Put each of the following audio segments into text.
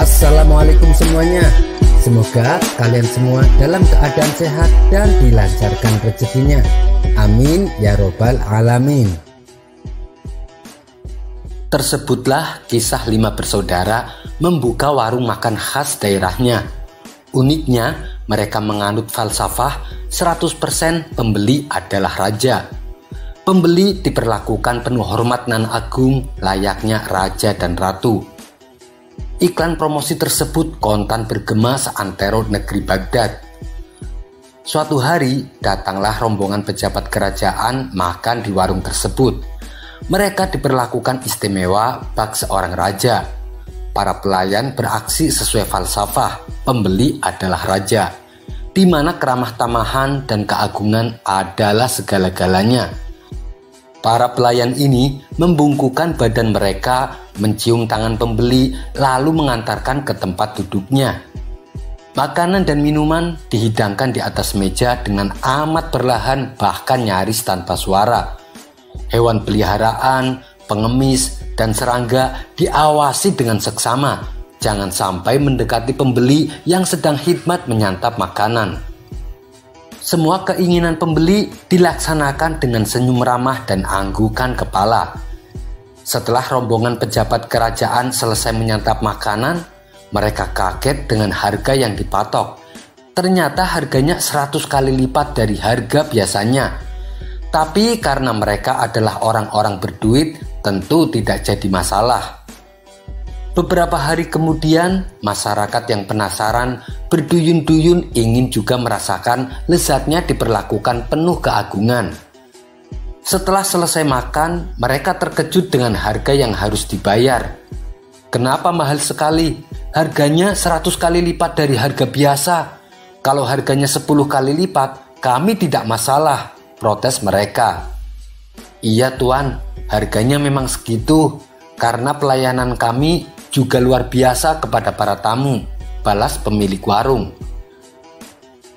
Assalamualaikum semuanya. Semoga kalian semua dalam keadaan sehat dan dilancarkan rezekinya. Amin ya robbal alamin. Tersebutlah kisah 5 bersaudara membuka warung makan khas daerahnya. Uniknya, mereka menganut falsafah 100% pembeli adalah raja. Pembeli diperlakukan penuh hormat nan agung layaknya raja dan ratu. Iklan promosi tersebut kontan bergema seantero negeri Baghdad. Suatu hari, datanglah rombongan pejabat kerajaan makan di warung tersebut. Mereka diperlakukan istimewa bak seorang raja. Para pelayan beraksi sesuai falsafah, pembeli adalah raja, di mana keramah tamahan dan keagungan adalah segala-galanya. Para pelayan ini membungkukkan badan mereka, mencium tangan pembeli, lalu mengantarkan ke tempat duduknya. Makanan dan minuman dihidangkan di atas meja dengan amat perlahan, bahkan nyaris tanpa suara. Hewan peliharaan, pengemis, dan serangga diawasi dengan seksama, jangan sampai mendekati pembeli yang sedang khidmat menyantap makanan. Semua keinginan pembeli dilaksanakan dengan senyum ramah dan anggukan kepala. Setelah rombongan pejabat kerajaan selesai menyantap makanan, mereka kaget dengan harga yang dipatok. Ternyata harganya 100 kali lipat dari harga biasanya. Tapi karena mereka adalah orang-orang berduit, tentu tidak jadi masalah. Beberapa hari kemudian, masyarakat yang penasaran berduyun-duyun ingin juga merasakan lezatnya diperlakukan penuh keagungan. Setelah selesai makan, mereka terkejut dengan harga yang harus dibayar. Kenapa mahal sekali? Harganya 100 kali lipat dari harga biasa. Kalau harganya 10 kali lipat, kami tidak masalah, protes mereka. Iya tuan, harganya memang segitu, karena pelayanan kami juga luar biasa kepada para tamu, balas pemilik warung.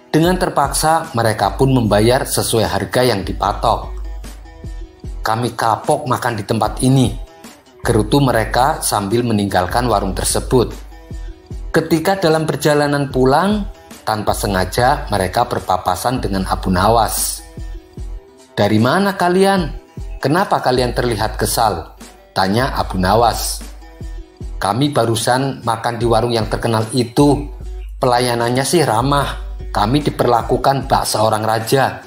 Dengan terpaksa, mereka pun membayar sesuai harga yang dipatok. Kami kapok makan di tempat ini, gerutu mereka sambil meninggalkan warung tersebut. Ketika dalam perjalanan pulang, tanpa sengaja mereka berpapasan dengan Abu Nawas. "Dari mana kalian? Kenapa kalian terlihat kesal?" tanya Abu Nawas. "Kami barusan makan di warung yang terkenal itu. Pelayanannya sih ramah. Kami diperlakukan bak seorang raja.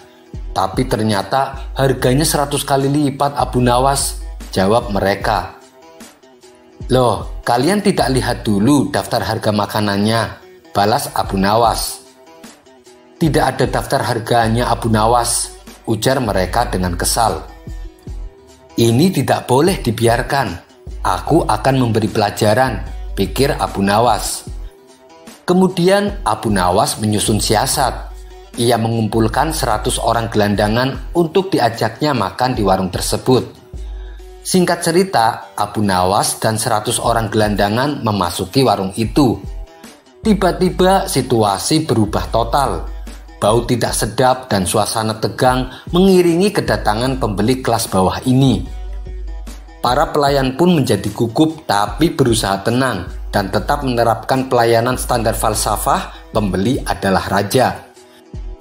Tapi ternyata harganya 100 kali lipat Abu Nawas," jawab mereka. "Loh, kalian tidak lihat dulu daftar harga makanannya," balas Abu Nawas. "Tidak ada daftar harganya Abu Nawas," ujar mereka dengan kesal. "Ini tidak boleh dibiarkan. Aku akan memberi pelajaran," pikir Abu Nawas. Kemudian Abu Nawas menyusun siasat. Ia mengumpulkan 100 orang gelandangan untuk diajaknya makan di warung tersebut. Singkat cerita, Abu Nawas dan 100 orang gelandangan memasuki warung itu. Tiba-tiba situasi berubah total. Bau tidak sedap dan suasana tegang mengiringi kedatangan pembeli kelas bawah ini. Para pelayan pun menjadi gugup tapi berusaha tenang dan tetap menerapkan pelayanan standar falsafah pembeli adalah raja.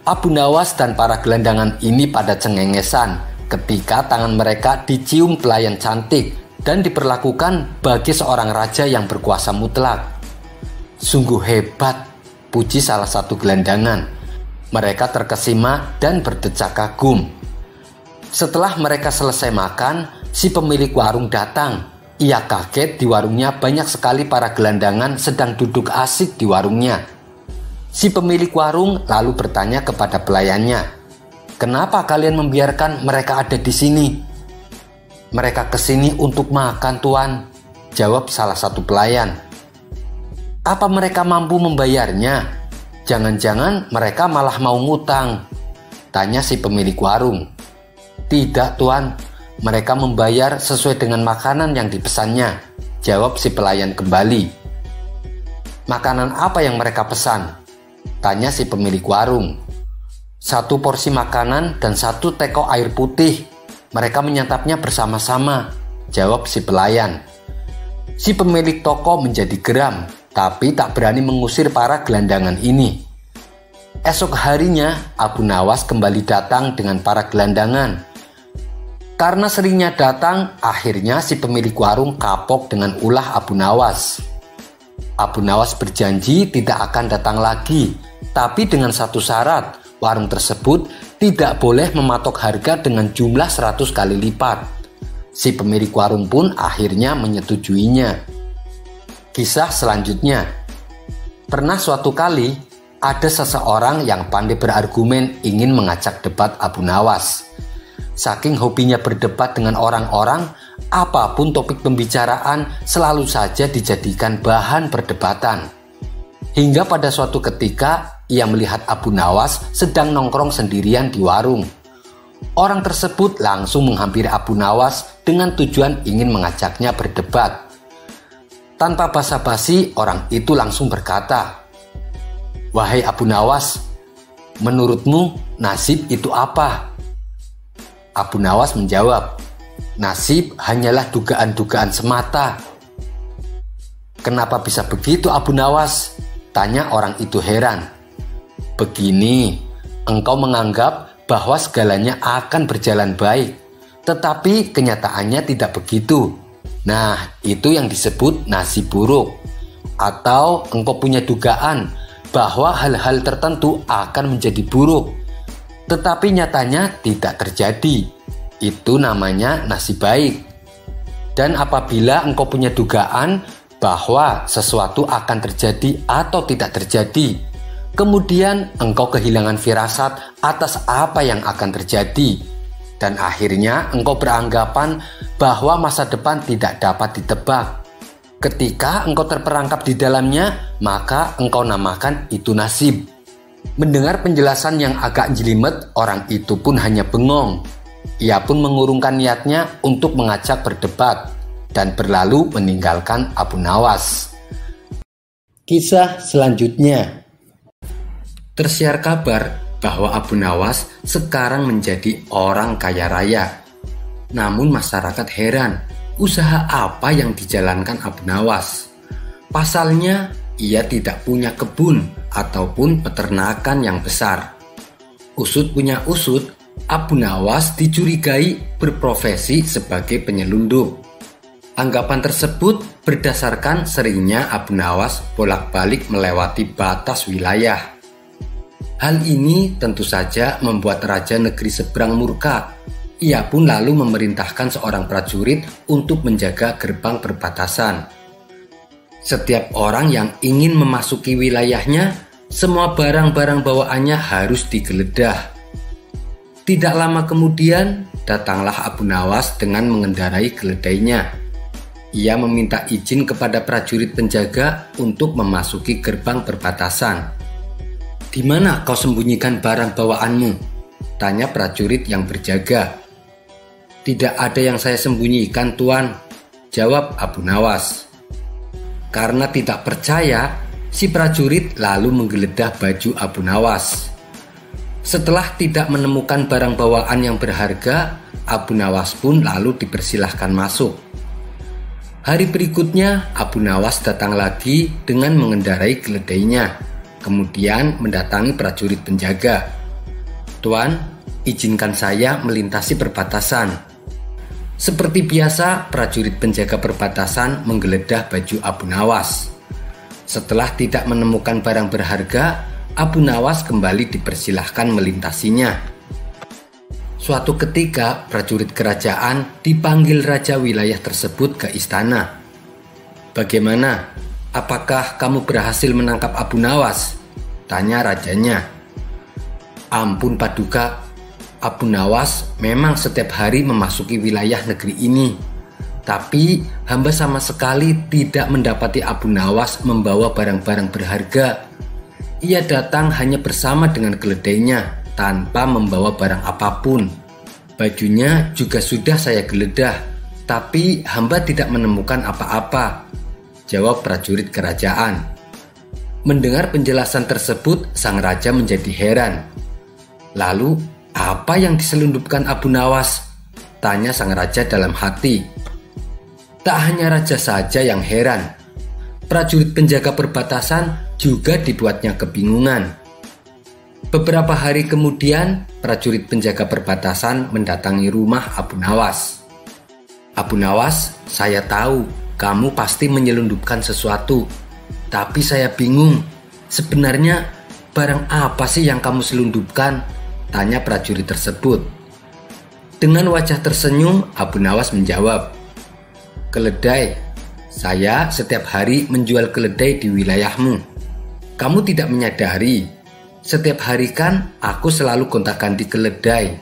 Abu Nawas dan para gelandangan ini pada cengengesan ketika tangan mereka dicium pelayan cantik dan diperlakukan bagi seorang raja yang berkuasa mutlak. "Sungguh hebat," puji salah satu gelandangan. Mereka terkesima dan berdecak kagum. Setelah mereka selesai makan, si pemilik warung datang. Ia kaget di warungnya banyak sekali para gelandangan sedang duduk asik di warungnya. Si pemilik warung lalu bertanya kepada pelayannya, "Kenapa kalian membiarkan mereka ada di sini?" "Mereka kesini untuk makan, tuan," jawab salah satu pelayan. "Apa mereka mampu membayarnya? Jangan-jangan mereka malah mau ngutang?" tanya si pemilik warung. "Tidak, tuan. Mereka membayar sesuai dengan makanan yang dipesannya," jawab si pelayan kembali. "Makanan apa yang mereka pesan?" tanya si pemilik warung. 1 porsi makanan dan 1 teko air putih. Mereka menyantapnya bersama-sama, jawab si pelayan. Si pemilik toko menjadi geram, tapi tak berani mengusir para gelandangan ini. Esok harinya, Abu Nawas kembali datang dengan para gelandangan. Karena seringnya datang, akhirnya si pemilik warung kapok dengan ulah Abu Nawas. Abu Nawas berjanji tidak akan datang lagi, tapi dengan satu syarat, warung tersebut tidak boleh mematok harga dengan jumlah 100 kali lipat. Si pemilik warung pun akhirnya menyetujuinya. Kisah selanjutnya. Pernah suatu kali, ada seseorang yang pandai berargumen ingin mengajak debat Abu Nawas. Saking hobinya berdebat dengan orang-orang, apapun topik pembicaraan selalu saja dijadikan bahan perdebatan. Hingga pada suatu ketika, ia melihat Abu Nawas sedang nongkrong sendirian di warung. Orang tersebut langsung menghampiri Abu Nawas dengan tujuan ingin mengajaknya berdebat. Tanpa basa-basi, orang itu langsung berkata, "Wahai Abu Nawas, menurutmu nasib itu apa?" Abu Nawas menjawab, "Nasib hanyalah dugaan-dugaan semata." "Kenapa bisa begitu Abu Nawas?" tanya orang itu heran. "Begini, engkau menganggap bahwa segalanya akan berjalan baik, tetapi kenyataannya tidak begitu. Nah, itu yang disebut nasib buruk. Atau engkau punya dugaan bahwa hal-hal tertentu akan menjadi buruk, tetapi nyatanya tidak terjadi. Itu namanya nasib baik. Dan apabila engkau punya dugaan bahwa sesuatu akan terjadi atau tidak terjadi, kemudian engkau kehilangan firasat atas apa yang akan terjadi, dan akhirnya engkau beranggapan bahwa masa depan tidak dapat ditebak. Ketika engkau terperangkap di dalamnya, maka engkau namakan itu nasib." Mendengar penjelasan yang agak jelimet, orang itu pun hanya bengong. Ia pun mengurungkan niatnya untuk mengajak berdebat dan berlalu meninggalkan Abu Nawas. Kisah selanjutnya. Tersiar kabar bahwa Abu Nawas sekarang menjadi orang kaya raya. Namun masyarakat heran, usaha apa yang dijalankan Abu Nawas? Pasalnya, ia tidak punya kebun ataupun peternakan yang besar. Usut punya usut, Abu Nawas dicurigai berprofesi sebagai penyelundup. Anggapan tersebut berdasarkan seringnya Abu Nawas bolak-balik melewati batas wilayah. Hal ini tentu saja membuat raja negeri seberang murka. Ia pun lalu memerintahkan seorang prajurit untuk menjaga gerbang perbatasan. Setiap orang yang ingin memasuki wilayahnya, semua barang-barang bawaannya harus digeledah. Tidak lama kemudian, datanglah Abu Nawas dengan mengendarai keledainya. Ia meminta izin kepada prajurit penjaga untuk memasuki gerbang perbatasan. "Di mana kau sembunyikan barang bawaanmu?" tanya prajurit yang berjaga. "Tidak ada yang saya sembunyikan, Tuan," jawab Abu Nawas. Karena tidak percaya, si prajurit lalu menggeledah baju Abu Nawas. Setelah tidak menemukan barang bawaan yang berharga, Abu Nawas pun lalu dipersilahkan masuk. Hari berikutnya, Abu Nawas datang lagi dengan mengendarai keledainya, kemudian mendatangi prajurit penjaga. "Tuan, izinkan saya melintasi perbatasan." Seperti biasa, prajurit penjaga perbatasan menggeledah baju Abu Nawas. Setelah tidak menemukan barang berharga, Abu Nawas kembali dipersilahkan melintasinya. Suatu ketika, prajurit kerajaan dipanggil raja wilayah tersebut ke istana. "Bagaimana? Apakah kamu berhasil menangkap Abu Nawas?" tanya rajanya. "Ampun Paduka, Abu Nawas memang setiap hari memasuki wilayah negeri ini. Tapi hamba sama sekali tidak mendapati Abu Nawas membawa barang-barang berharga. Ia datang hanya bersama dengan keledainya tanpa membawa barang apapun. Bajunya juga sudah saya geledah, tapi hamba tidak menemukan apa-apa," jawab prajurit kerajaan. Mendengar penjelasan tersebut, sang raja menjadi heran. Lalu, apa yang diselundupkan Abu Nawas? Tanya sang raja dalam hati. Tak hanya raja saja yang heran. Prajurit penjaga perbatasan juga dibuatnya kebingungan. Beberapa hari kemudian, prajurit penjaga perbatasan mendatangi rumah Abu Nawas. Abu Nawas, saya tahu kamu pasti menyelundupkan sesuatu. Tapi saya bingung, sebenarnya barang apa sih yang kamu selundupkan? Tanya prajurit tersebut. Dengan wajah tersenyum, Abu Nawas menjawab, keledai. Saya setiap hari menjual keledai di wilayahmu. Kamu tidak menyadari, setiap hari kan aku selalu gonta-ganti keledai.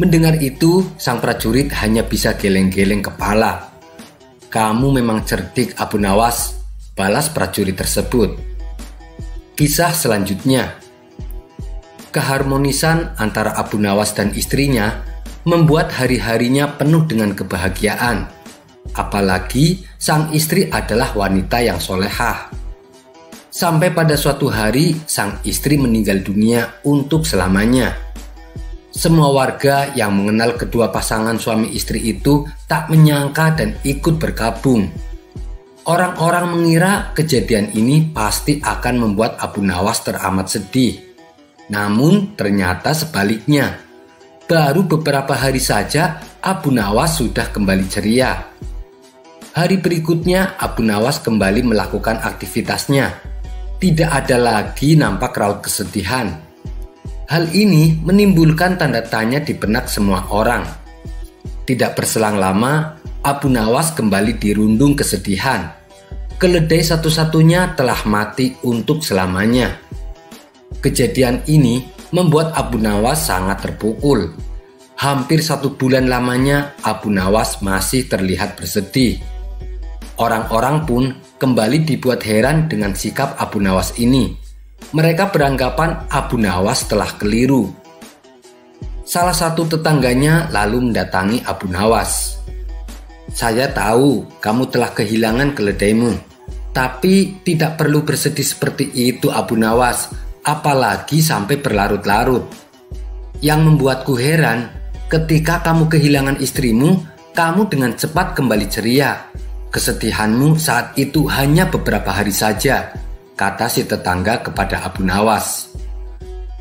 Mendengar itu, sang prajurit hanya bisa geleng-geleng kepala. Kamu memang cerdik, Abu Nawas, balas prajurit tersebut. Kisah selanjutnya. Keharmonisan antara Abu Nawas dan istrinya membuat hari-harinya penuh dengan kebahagiaan. Apalagi sang istri adalah wanita yang solehah. Sampai pada suatu hari sang istri meninggal dunia untuk selamanya. Semua warga yang mengenal kedua pasangan suami istri itu tak menyangka dan ikut berkabung. Orang-orang mengira kejadian ini pasti akan membuat Abu Nawas teramat sedih. Namun ternyata sebaliknya. Baru beberapa hari saja Abu Nawas sudah kembali ceria. Hari berikutnya Abu Nawas kembali melakukan aktivitasnya. Tidak ada lagi nampak raut kesedihan. Hal ini menimbulkan tanda tanya di benak semua orang. Tidak berselang lama, Abu Nawas kembali dirundung kesedihan. Keledai satu-satunya telah mati untuk selamanya. Kejadian ini membuat Abu Nawas sangat terpukul. Hampir 1 bulan lamanya Abu Nawas masih terlihat bersedih. Orang-orang pun kembali dibuat heran dengan sikap Abu Nawas ini. Mereka beranggapan Abu Nawas telah keliru. Salah satu tetangganya lalu mendatangi Abu Nawas. Saya tahu kamu telah kehilangan keledaimu, tapi tidak perlu bersedih seperti itu Abu Nawas, apalagi sampai berlarut-larut. Yang membuatku heran, ketika kamu kehilangan istrimu, kamu dengan cepat kembali ceria. Kesedihanmu saat itu hanya beberapa hari saja, kata si tetangga kepada Abu Nawas.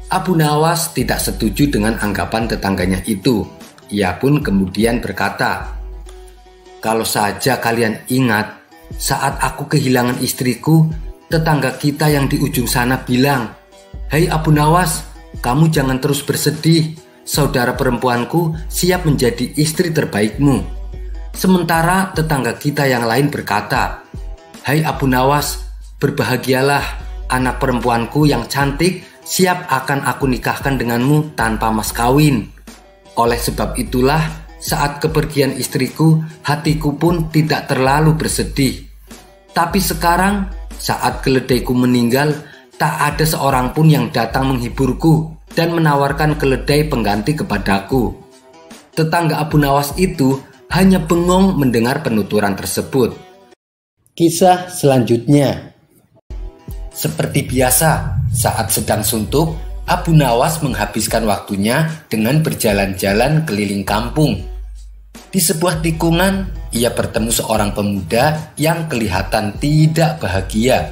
Abu Nawas tidak setuju dengan anggapan tetangganya itu. Ia pun kemudian berkata, kalau saja kalian ingat, saat aku kehilangan istriku, tetangga kita yang di ujung sana bilang, "Hei Abu Nawas, kamu jangan terus bersedih, saudara perempuanku siap menjadi istri terbaikmu." Sementara tetangga kita yang lain berkata, "Hai Abu Nawas, berbahagialah, anak perempuanku yang cantik siap akan aku nikahkan denganmu tanpa mas kawin." Oleh sebab itulah, saat kepergian istriku, hatiku pun tidak terlalu bersedih. Tapi sekarang, saat keledaiku meninggal, tak ada seorang pun yang datang menghiburku dan menawarkan keledai pengganti kepadaku. Tetangga Abu Nawas itu hanya bengong mendengar penuturan tersebut. Kisah selanjutnya. Seperti biasa, saat sedang suntuk, Abu Nawas menghabiskan waktunya dengan berjalan-jalan keliling kampung. Di sebuah tikungan, ia bertemu seorang pemuda yang kelihatan tidak bahagia.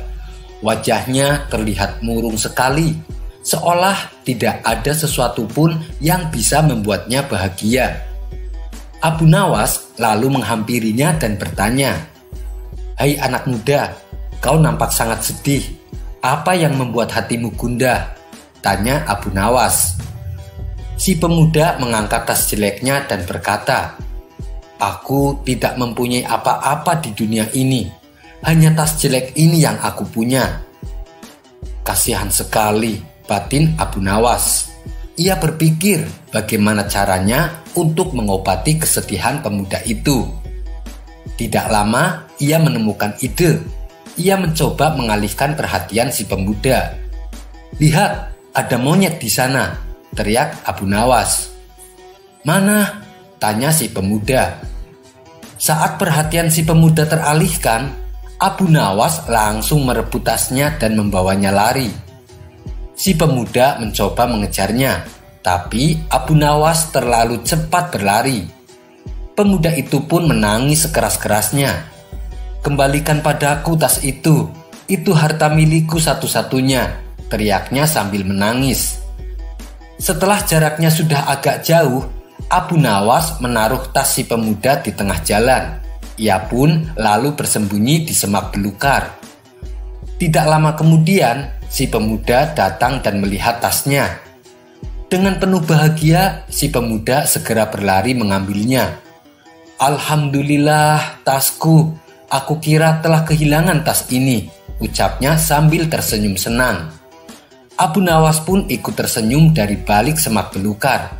Wajahnya terlihat murung sekali, seolah tidak ada sesuatu pun yang bisa membuatnya bahagia. Abu Nawas lalu menghampirinya dan bertanya, "Hai anak muda, kau nampak sangat sedih. Apa yang membuat hatimu gundah?" tanya Abu Nawas. Si pemuda mengangkat tas jeleknya dan berkata, "Aku tidak mempunyai apa-apa di dunia ini. Hanya tas jelek ini yang aku punya." Kasihan sekali, batin Abu Nawas. Ia berpikir bagaimana caranya untuk mengobati kesedihan pemuda itu. Tidak lama, ia menemukan ide. Ia mencoba mengalihkan perhatian si pemuda. "Lihat, ada monyet di sana," teriak Abu Nawas. "Mana?" tanya si pemuda. Saat perhatian si pemuda teralihkan, Abu Nawas langsung merebut tasnya dan membawanya lari. Si pemuda mencoba mengejarnya, tapi Abu Nawas terlalu cepat berlari. Pemuda itu pun menangis sekeras-kerasnya. "Kembalikan padaku tas itu harta milikku satu-satunya," teriaknya sambil menangis. Setelah jaraknya sudah agak jauh, Abu Nawas menaruh tas si pemuda di tengah jalan. Ia pun lalu bersembunyi di semak belukar. Tidak lama kemudian, si pemuda datang dan melihat tasnya. Dengan penuh bahagia, si pemuda segera berlari mengambilnya. "Alhamdulillah, tasku. Aku kira telah kehilangan tas ini," ucapnya sambil tersenyum senang. Abu Nawas pun ikut tersenyum dari balik semak belukar.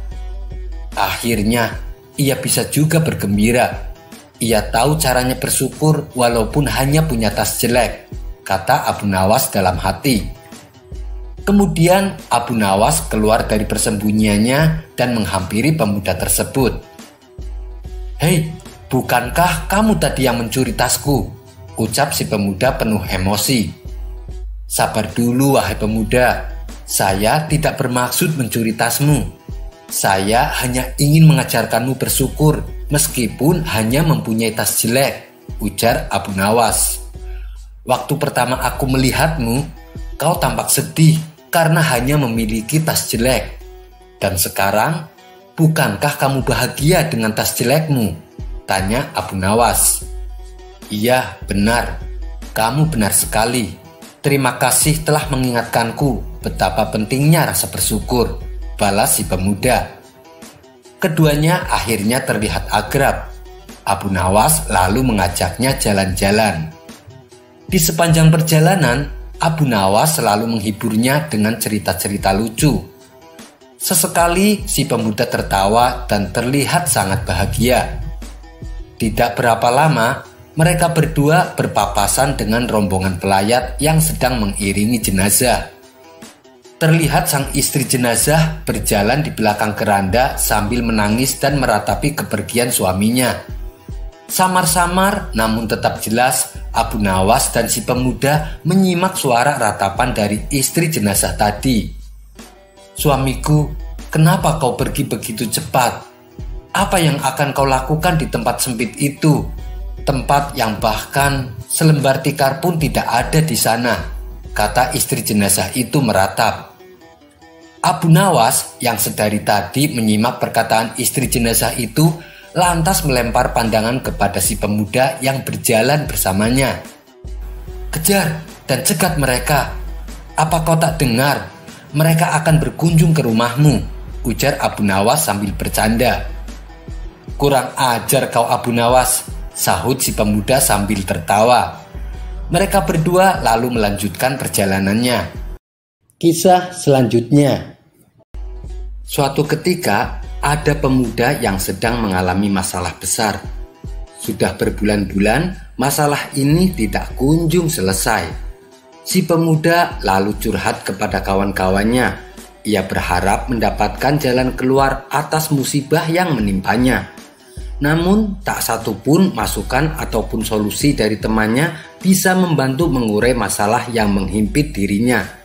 Akhirnya, ia bisa juga bergembira. Ia tahu caranya bersyukur walaupun hanya punya tas jelek, kata Abu Nawas dalam hati. Kemudian Abu Nawas keluar dari persembunyiannya dan menghampiri pemuda tersebut. "Hei, bukankah kamu tadi yang mencuri tasku?" ucap si pemuda penuh emosi. "Sabar dulu wahai pemuda, saya tidak bermaksud mencuri tasmu. Saya hanya ingin mengajarkanmu bersyukur meskipun hanya mempunyai tas jelek," ujar Abu Nawas. "Waktu pertama aku melihatmu, kau tampak sedih karena hanya memiliki tas jelek. Dan sekarang, bukankah kamu bahagia dengan tas jelekmu?" tanya Abu Nawas. "Iya, benar. Kamu benar sekali. Terima kasih telah mengingatkanku betapa pentingnya rasa bersyukur," balas si pemuda. Keduanya akhirnya terlihat akrab. Abu Nawas lalu mengajaknya jalan-jalan. Di sepanjang perjalanan, Abu Nawas selalu menghiburnya dengan cerita-cerita lucu. Sesekali si pemuda tertawa dan terlihat sangat bahagia. Tidak berapa lama, mereka berdua berpapasan dengan rombongan pelayat yang sedang mengiringi jenazah. Terlihat sang istri jenazah berjalan di belakang keranda sambil menangis dan meratapi kepergian suaminya. Samar-samar namun tetap jelas, Abu Nawas dan si pemuda menyimak suara ratapan dari istri jenazah tadi. "Suamiku, kenapa kau pergi begitu cepat? Apa yang akan kau lakukan di tempat sempit itu? Tempat yang bahkan selembar tikar pun tidak ada di sana," kata istri jenazah itu meratap. Abu Nawas yang sedari tadi menyimak perkataan istri jenazah itu lantas melempar pandangan kepada si pemuda yang berjalan bersamanya. "Kejar dan cegat mereka. Apa kau tak dengar? Mereka akan berkunjung ke rumahmu," ujar Abu Nawas sambil bercanda. "Kurang ajar kau Abu Nawas," sahut si pemuda sambil tertawa. Mereka berdua lalu melanjutkan perjalanannya. Kisah selanjutnya. Suatu ketika, ada pemuda yang sedang mengalami masalah besar. Sudah berbulan-bulan, masalah ini tidak kunjung selesai. Si pemuda lalu curhat kepada kawan-kawannya. Ia berharap mendapatkan jalan keluar atas musibah yang menimpanya. Namun, tak satu pun masukan ataupun solusi dari temannya bisa membantu mengurai masalah yang menghimpit dirinya.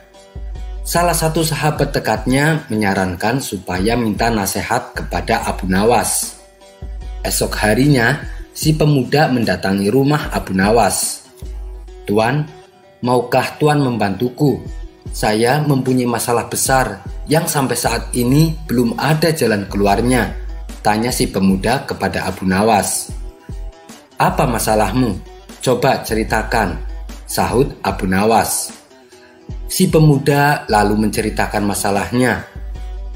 Salah satu sahabat dekatnya menyarankan supaya minta nasihat kepada Abu Nawas. Esok harinya, si pemuda mendatangi rumah Abu Nawas. "Tuan, maukah Tuan membantuku? Saya mempunyai masalah besar yang sampai saat ini belum ada jalan keluarnya," tanya si pemuda kepada Abu Nawas. "Apa masalahmu? Coba ceritakan," sahut Abu Nawas. Si pemuda lalu menceritakan masalahnya.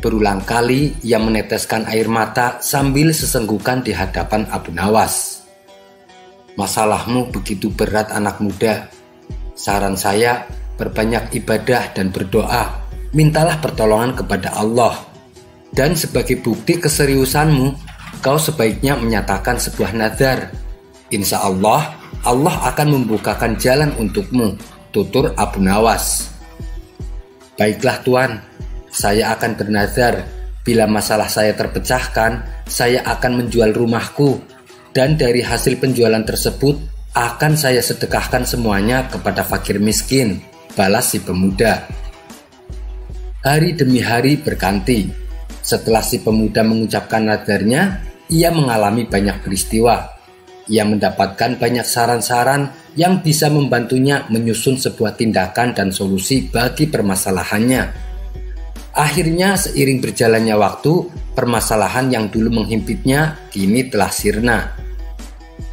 Berulang kali ia meneteskan air mata sambil sesenggukan di hadapan Abu Nawas. "Masalahmu begitu berat anak muda. Saran saya, perbanyak ibadah dan berdoa. Mintalah pertolongan kepada Allah. Dan sebagai bukti keseriusanmu, kau sebaiknya menyatakan sebuah nazar. Insya Allah, Allah akan membukakan jalan untukmu," tutur Abu Nawas. "Baiklah Tuan, saya akan bernazar. Bila masalah saya terpecahkan, saya akan menjual rumahku. Dan dari hasil penjualan tersebut, akan saya sedekahkan semuanya kepada fakir miskin," balas si pemuda. Hari demi hari berganti. Setelah si pemuda mengucapkan nadarnya, ia mengalami banyak peristiwa. Ia mendapatkan banyak saran-saran yang bisa membantunya menyusun sebuah tindakan dan solusi bagi permasalahannya. Akhirnya seiring berjalannya waktu, permasalahan yang dulu menghimpitnya kini telah sirna.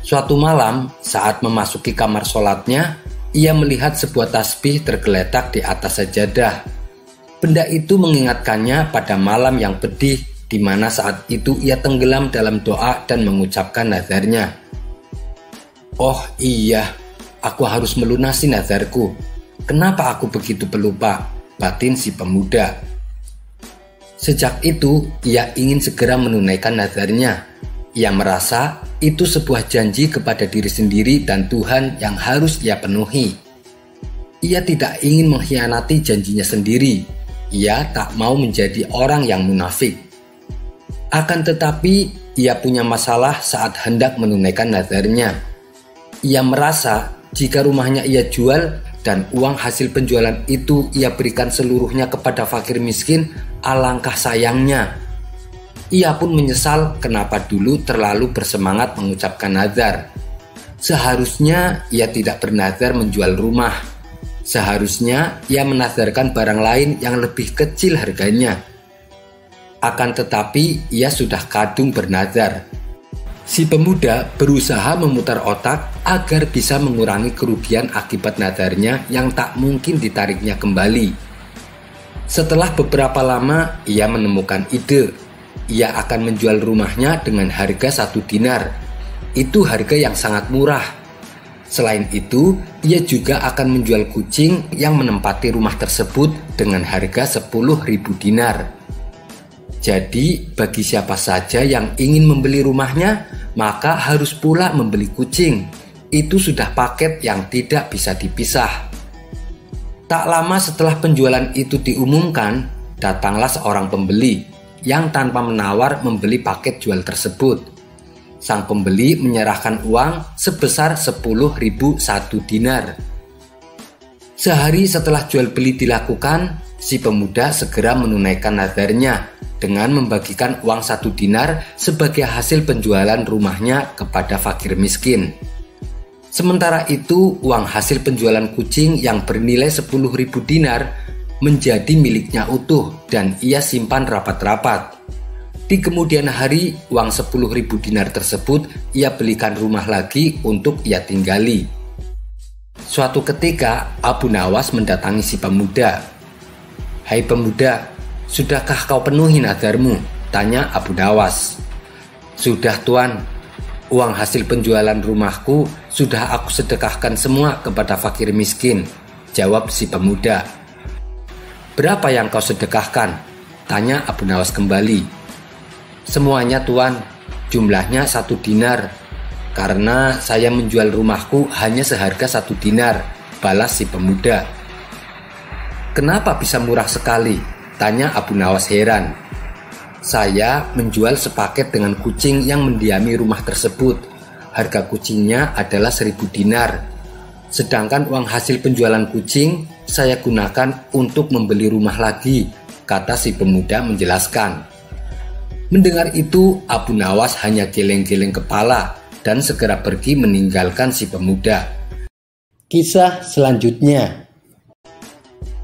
Suatu malam, saat memasuki kamar sholatnya, ia melihat sebuah tasbih tergeletak di atas sajadah. Benda itu mengingatkannya pada malam yang pedih, di mana saat itu ia tenggelam dalam doa dan mengucapkan nadarnya. Oh iya, aku harus melunasi nadarku. Kenapa aku begitu pelupa? Batin si pemuda. Sejak itu, ia ingin segera menunaikan nadarnya. Ia merasa itu sebuah janji kepada diri sendiri dan Tuhan yang harus ia penuhi. Ia tidak ingin mengkhianati janjinya sendiri. Ia tak mau menjadi orang yang munafik. Akan tetapi, ia punya masalah saat hendak menunaikan nadarnya. Ia merasa jika rumahnya ia jual dan uang hasil penjualan itu ia berikan seluruhnya kepada fakir miskin, alangkah sayangnya. Ia pun menyesal kenapa dulu terlalu bersemangat mengucapkan nazar. Seharusnya ia tidak bernazar menjual rumah. Seharusnya ia menazarkan barang lain yang lebih kecil harganya. Akan tetapi ia sudah kadung bernazar. Si pemuda berusaha memutar otak agar bisa mengurangi kerugian akibat nadarnya yang tak mungkin ditariknya kembali. Setelah beberapa lama, ia menemukan ide. Ia akan menjual rumahnya dengan harga 1 dinar. Itu harga yang sangat murah. Selain itu, ia juga akan menjual kucing yang menempati rumah tersebut dengan harga 10.000 dinar. Jadi, bagi siapa saja yang ingin membeli rumahnya, maka harus pula membeli kucing. Itu sudah paket yang tidak bisa dipisah. Tak lama setelah penjualan itu diumumkan, datanglah seorang pembeli yang tanpa menawar membeli paket jual tersebut. Sang pembeli menyerahkan uang sebesar 10.001 dinar. Sehari setelah jual beli dilakukan, si pemuda segera menunaikan nadarnya dengan membagikan uang 1 dinar sebagai hasil penjualan rumahnya kepada fakir miskin. Sementara itu, uang hasil penjualan kucing yang bernilai 10.000 dinar menjadi miliknya utuh dan ia simpan rapat-rapat. Di kemudian hari, uang 10.000 dinar tersebut ia belikan rumah lagi untuk ia tinggali. Suatu ketika, Abu Nawas mendatangi si pemuda. "Hai pemuda, sudahkah kau penuhi nadarmu?" tanya Abu Nawas. "Sudah tuan, uang hasil penjualan rumahku sudah aku sedekahkan semua kepada fakir miskin," jawab si pemuda. "Berapa yang kau sedekahkan?" tanya Abu Nawas kembali. "Semuanya tuan, jumlahnya 1 dinar. Karena saya menjual rumahku hanya seharga 1 dinar, balas si pemuda. "Kenapa bisa murah sekali?" tanya Abu Nawas heran. "Saya menjual sepaket dengan kucing yang mendiami rumah tersebut. Harga kucingnya adalah 1.000 dinar. Sedangkan uang hasil penjualan kucing saya gunakan untuk membeli rumah lagi," kata si pemuda menjelaskan. Mendengar itu, Abu Nawas hanya geleng-geleng kepala dan segera pergi meninggalkan si pemuda. Kisah selanjutnya.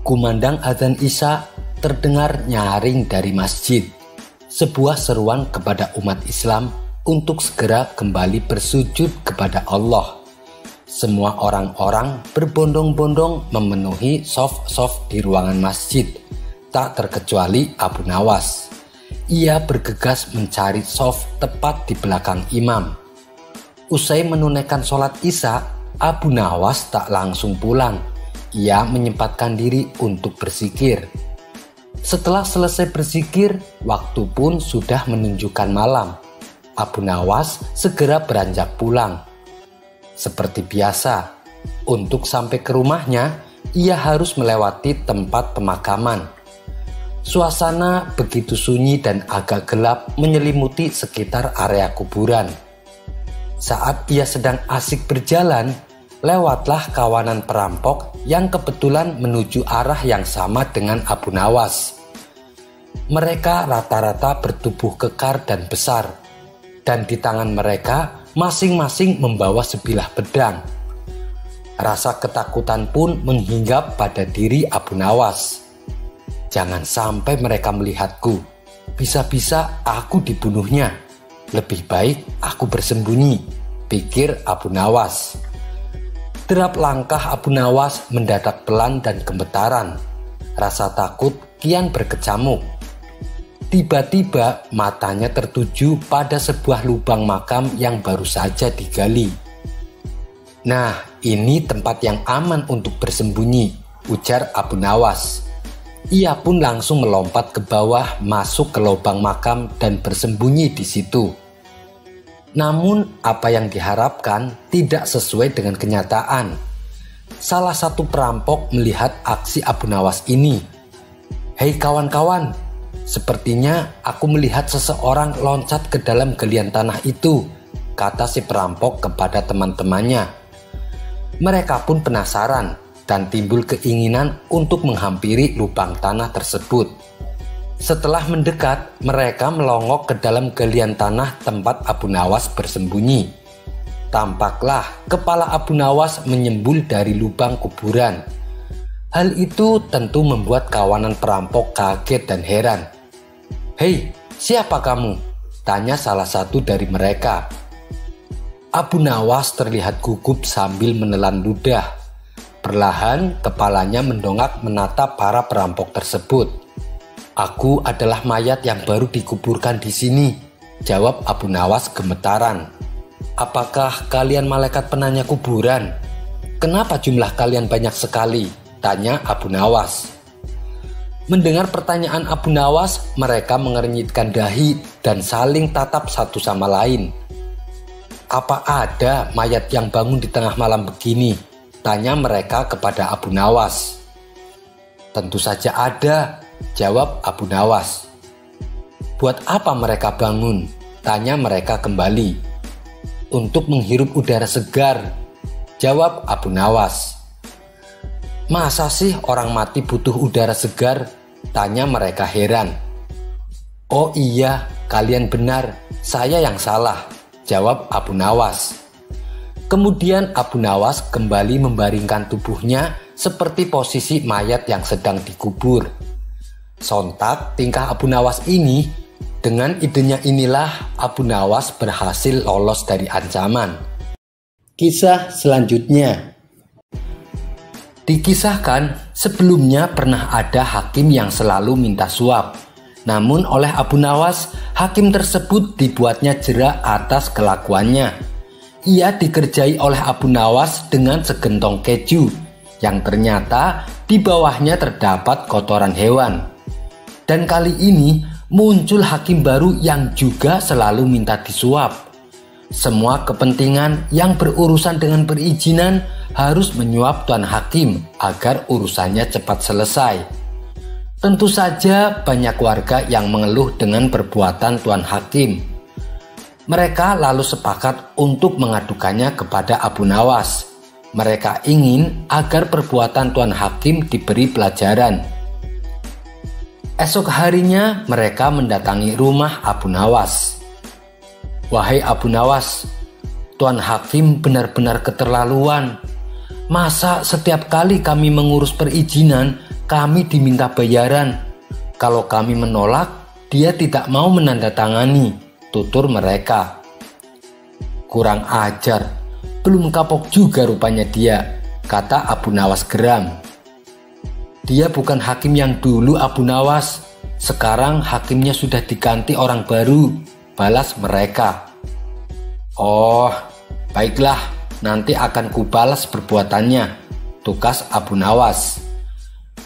Kumandang azan Isya terdengar nyaring dari masjid. Sebuah seruan kepada umat Islam untuk segera kembali bersujud kepada Allah. Semua orang-orang berbondong-bondong memenuhi shaf-shaf di ruangan masjid, tak terkecuali Abu Nawas. Ia bergegas mencari shaf tepat di belakang imam. Usai menunaikan sholat Isya, Abu Nawas tak langsung pulang. Ia menyempatkan diri untuk berzikir. Setelah selesai berzikir, waktu pun sudah menunjukkan malam. Abu Nawas segera beranjak pulang. Seperti biasa, untuk sampai ke rumahnya, ia harus melewati tempat pemakaman. Suasana begitu sunyi dan agak gelap menyelimuti sekitar area kuburan. Saat ia sedang asik berjalan, lewatlah kawanan perampok yang kebetulan menuju arah yang sama dengan Abu Nawas. Mereka rata-rata bertubuh kekar dan besar, dan di tangan mereka masing-masing membawa sebilah pedang. Rasa ketakutan pun menghinggap pada diri Abu Nawas. Jangan sampai mereka melihatku, bisa-bisa aku dibunuhnya. Lebih baik aku bersembunyi, pikir Abu Nawas. Derap langkah Abu Nawas mendadak pelan dan gemetaran. Rasa takut kian berkecamuk. Tiba-tiba matanya tertuju pada sebuah lubang makam yang baru saja digali. "Nah, ini tempat yang aman untuk bersembunyi," ujar Abu Nawas. Ia pun langsung melompat ke bawah, masuk ke lubang makam dan bersembunyi di situ. Namun apa yang diharapkan tidak sesuai dengan kenyataan. Salah satu perampok melihat aksi Abu Nawas ini. "Hei kawan-kawan, sepertinya aku melihat seseorang loncat ke dalam galian tanah itu," kata si perampok kepada teman-temannya. Mereka pun penasaran dan timbul keinginan untuk menghampiri lubang tanah tersebut. Setelah mendekat, mereka melongok ke dalam galian tanah tempat Abu Nawas bersembunyi. Tampaklah kepala Abu Nawas menyembul dari lubang kuburan. Hal itu tentu membuat kawanan perampok kaget dan heran. "Hei, siapa kamu?" tanya salah satu dari mereka. Abu Nawas terlihat gugup sambil menelan ludah. Perlahan kepalanya mendongak menatap para perampok tersebut. "Aku adalah mayat yang baru dikuburkan di sini," jawab Abu Nawas gemetaran. "Apakah kalian malaikat penanya kuburan? Kenapa jumlah kalian banyak sekali?" tanya Abu Nawas. Mendengar pertanyaan Abu Nawas, mereka mengernyitkan dahi dan saling tatap satu sama lain. "Apa ada mayat yang bangun di tengah malam begini?" tanya mereka kepada Abu Nawas. "Tentu saja ada," jawab Abu Nawas. "Buat apa mereka bangun?" tanya mereka kembali. "Untuk menghirup udara segar," jawab Abu Nawas. "Masa sih orang mati butuh udara segar?" tanya mereka heran. "Oh iya, kalian benar, saya yang salah," jawab Abu Nawas. Kemudian Abu Nawas kembali membaringkan tubuhnya seperti posisi mayat yang sedang dikubur. Sontak tingkah Abu Nawas ini, dengan idenya inilah Abu Nawas berhasil lolos dari ancaman. Kisah selanjutnya. Dikisahkan sebelumnya pernah ada hakim yang selalu minta suap. Namun oleh Abu Nawas, hakim tersebut dibuatnya jera atas kelakuannya. Ia dikerjai oleh Abu Nawas dengan segentong keju, yang ternyata di bawahnya terdapat kotoran hewan. Dan kali ini muncul hakim baru yang juga selalu minta disuap. Semua kepentingan yang berurusan dengan perizinan harus menyuap tuan hakim agar urusannya cepat selesai. Tentu saja banyak warga yang mengeluh dengan perbuatan tuan hakim. Mereka lalu sepakat untuk mengadukannya kepada Abu Nawas. Mereka ingin agar perbuatan tuan hakim diberi pelajaran. Esok harinya mereka mendatangi rumah Abu Nawas. "Wahai Abu Nawas, tuan hakim benar-benar keterlaluan. Masa setiap kali kami mengurus perizinan, kami diminta bayaran. Kalau kami menolak, dia tidak mau menandatangani," tutur mereka. "Kurang ajar, belum kapok juga rupanya dia," kata Abu Nawas geram. "Dia bukan hakim yang dulu Abu Nawas. Sekarang hakimnya sudah diganti orang baru," balas mereka. "Oh, baiklah, nanti akan kubalas perbuatannya," tukas Abu Nawas.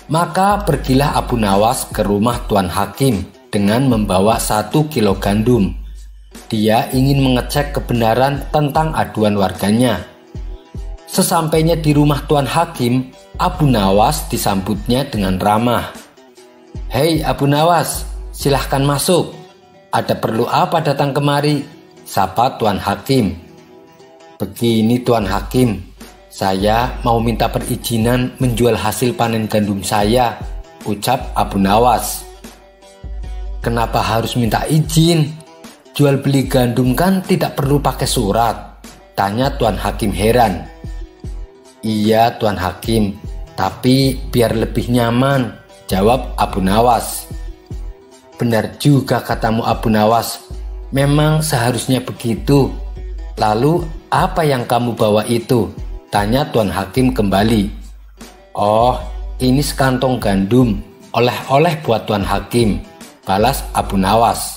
Maka pergilah Abu Nawas ke rumah tuan hakim dengan membawa 1 kilo gandum. Dia ingin mengecek kebenaran tentang aduan warganya. Sesampainya di rumah tuan hakim, Abu Nawas disambutnya dengan ramah. "Hei Abu Nawas, silahkan masuk. Ada perlu apa datang kemari?" sapa tuan hakim. "Begini tuan hakim, Saya mau minta perizinan menjual hasil panen gandum saya, ucap Abu Nawas. Kenapa harus minta izin? Jual beli gandum kan tidak perlu pakai surat, tanya Tuan Hakim heran. Iya Tuan Hakim, tapi biar lebih nyaman, jawab Abu Nawas. Benar juga katamu Abu Nawas, memang seharusnya begitu. Lalu apa yang kamu bawa itu? Tanya Tuan Hakim kembali. Oh, ini sekantong gandum, oleh-oleh buat Tuan Hakim, balas Abu Nawas.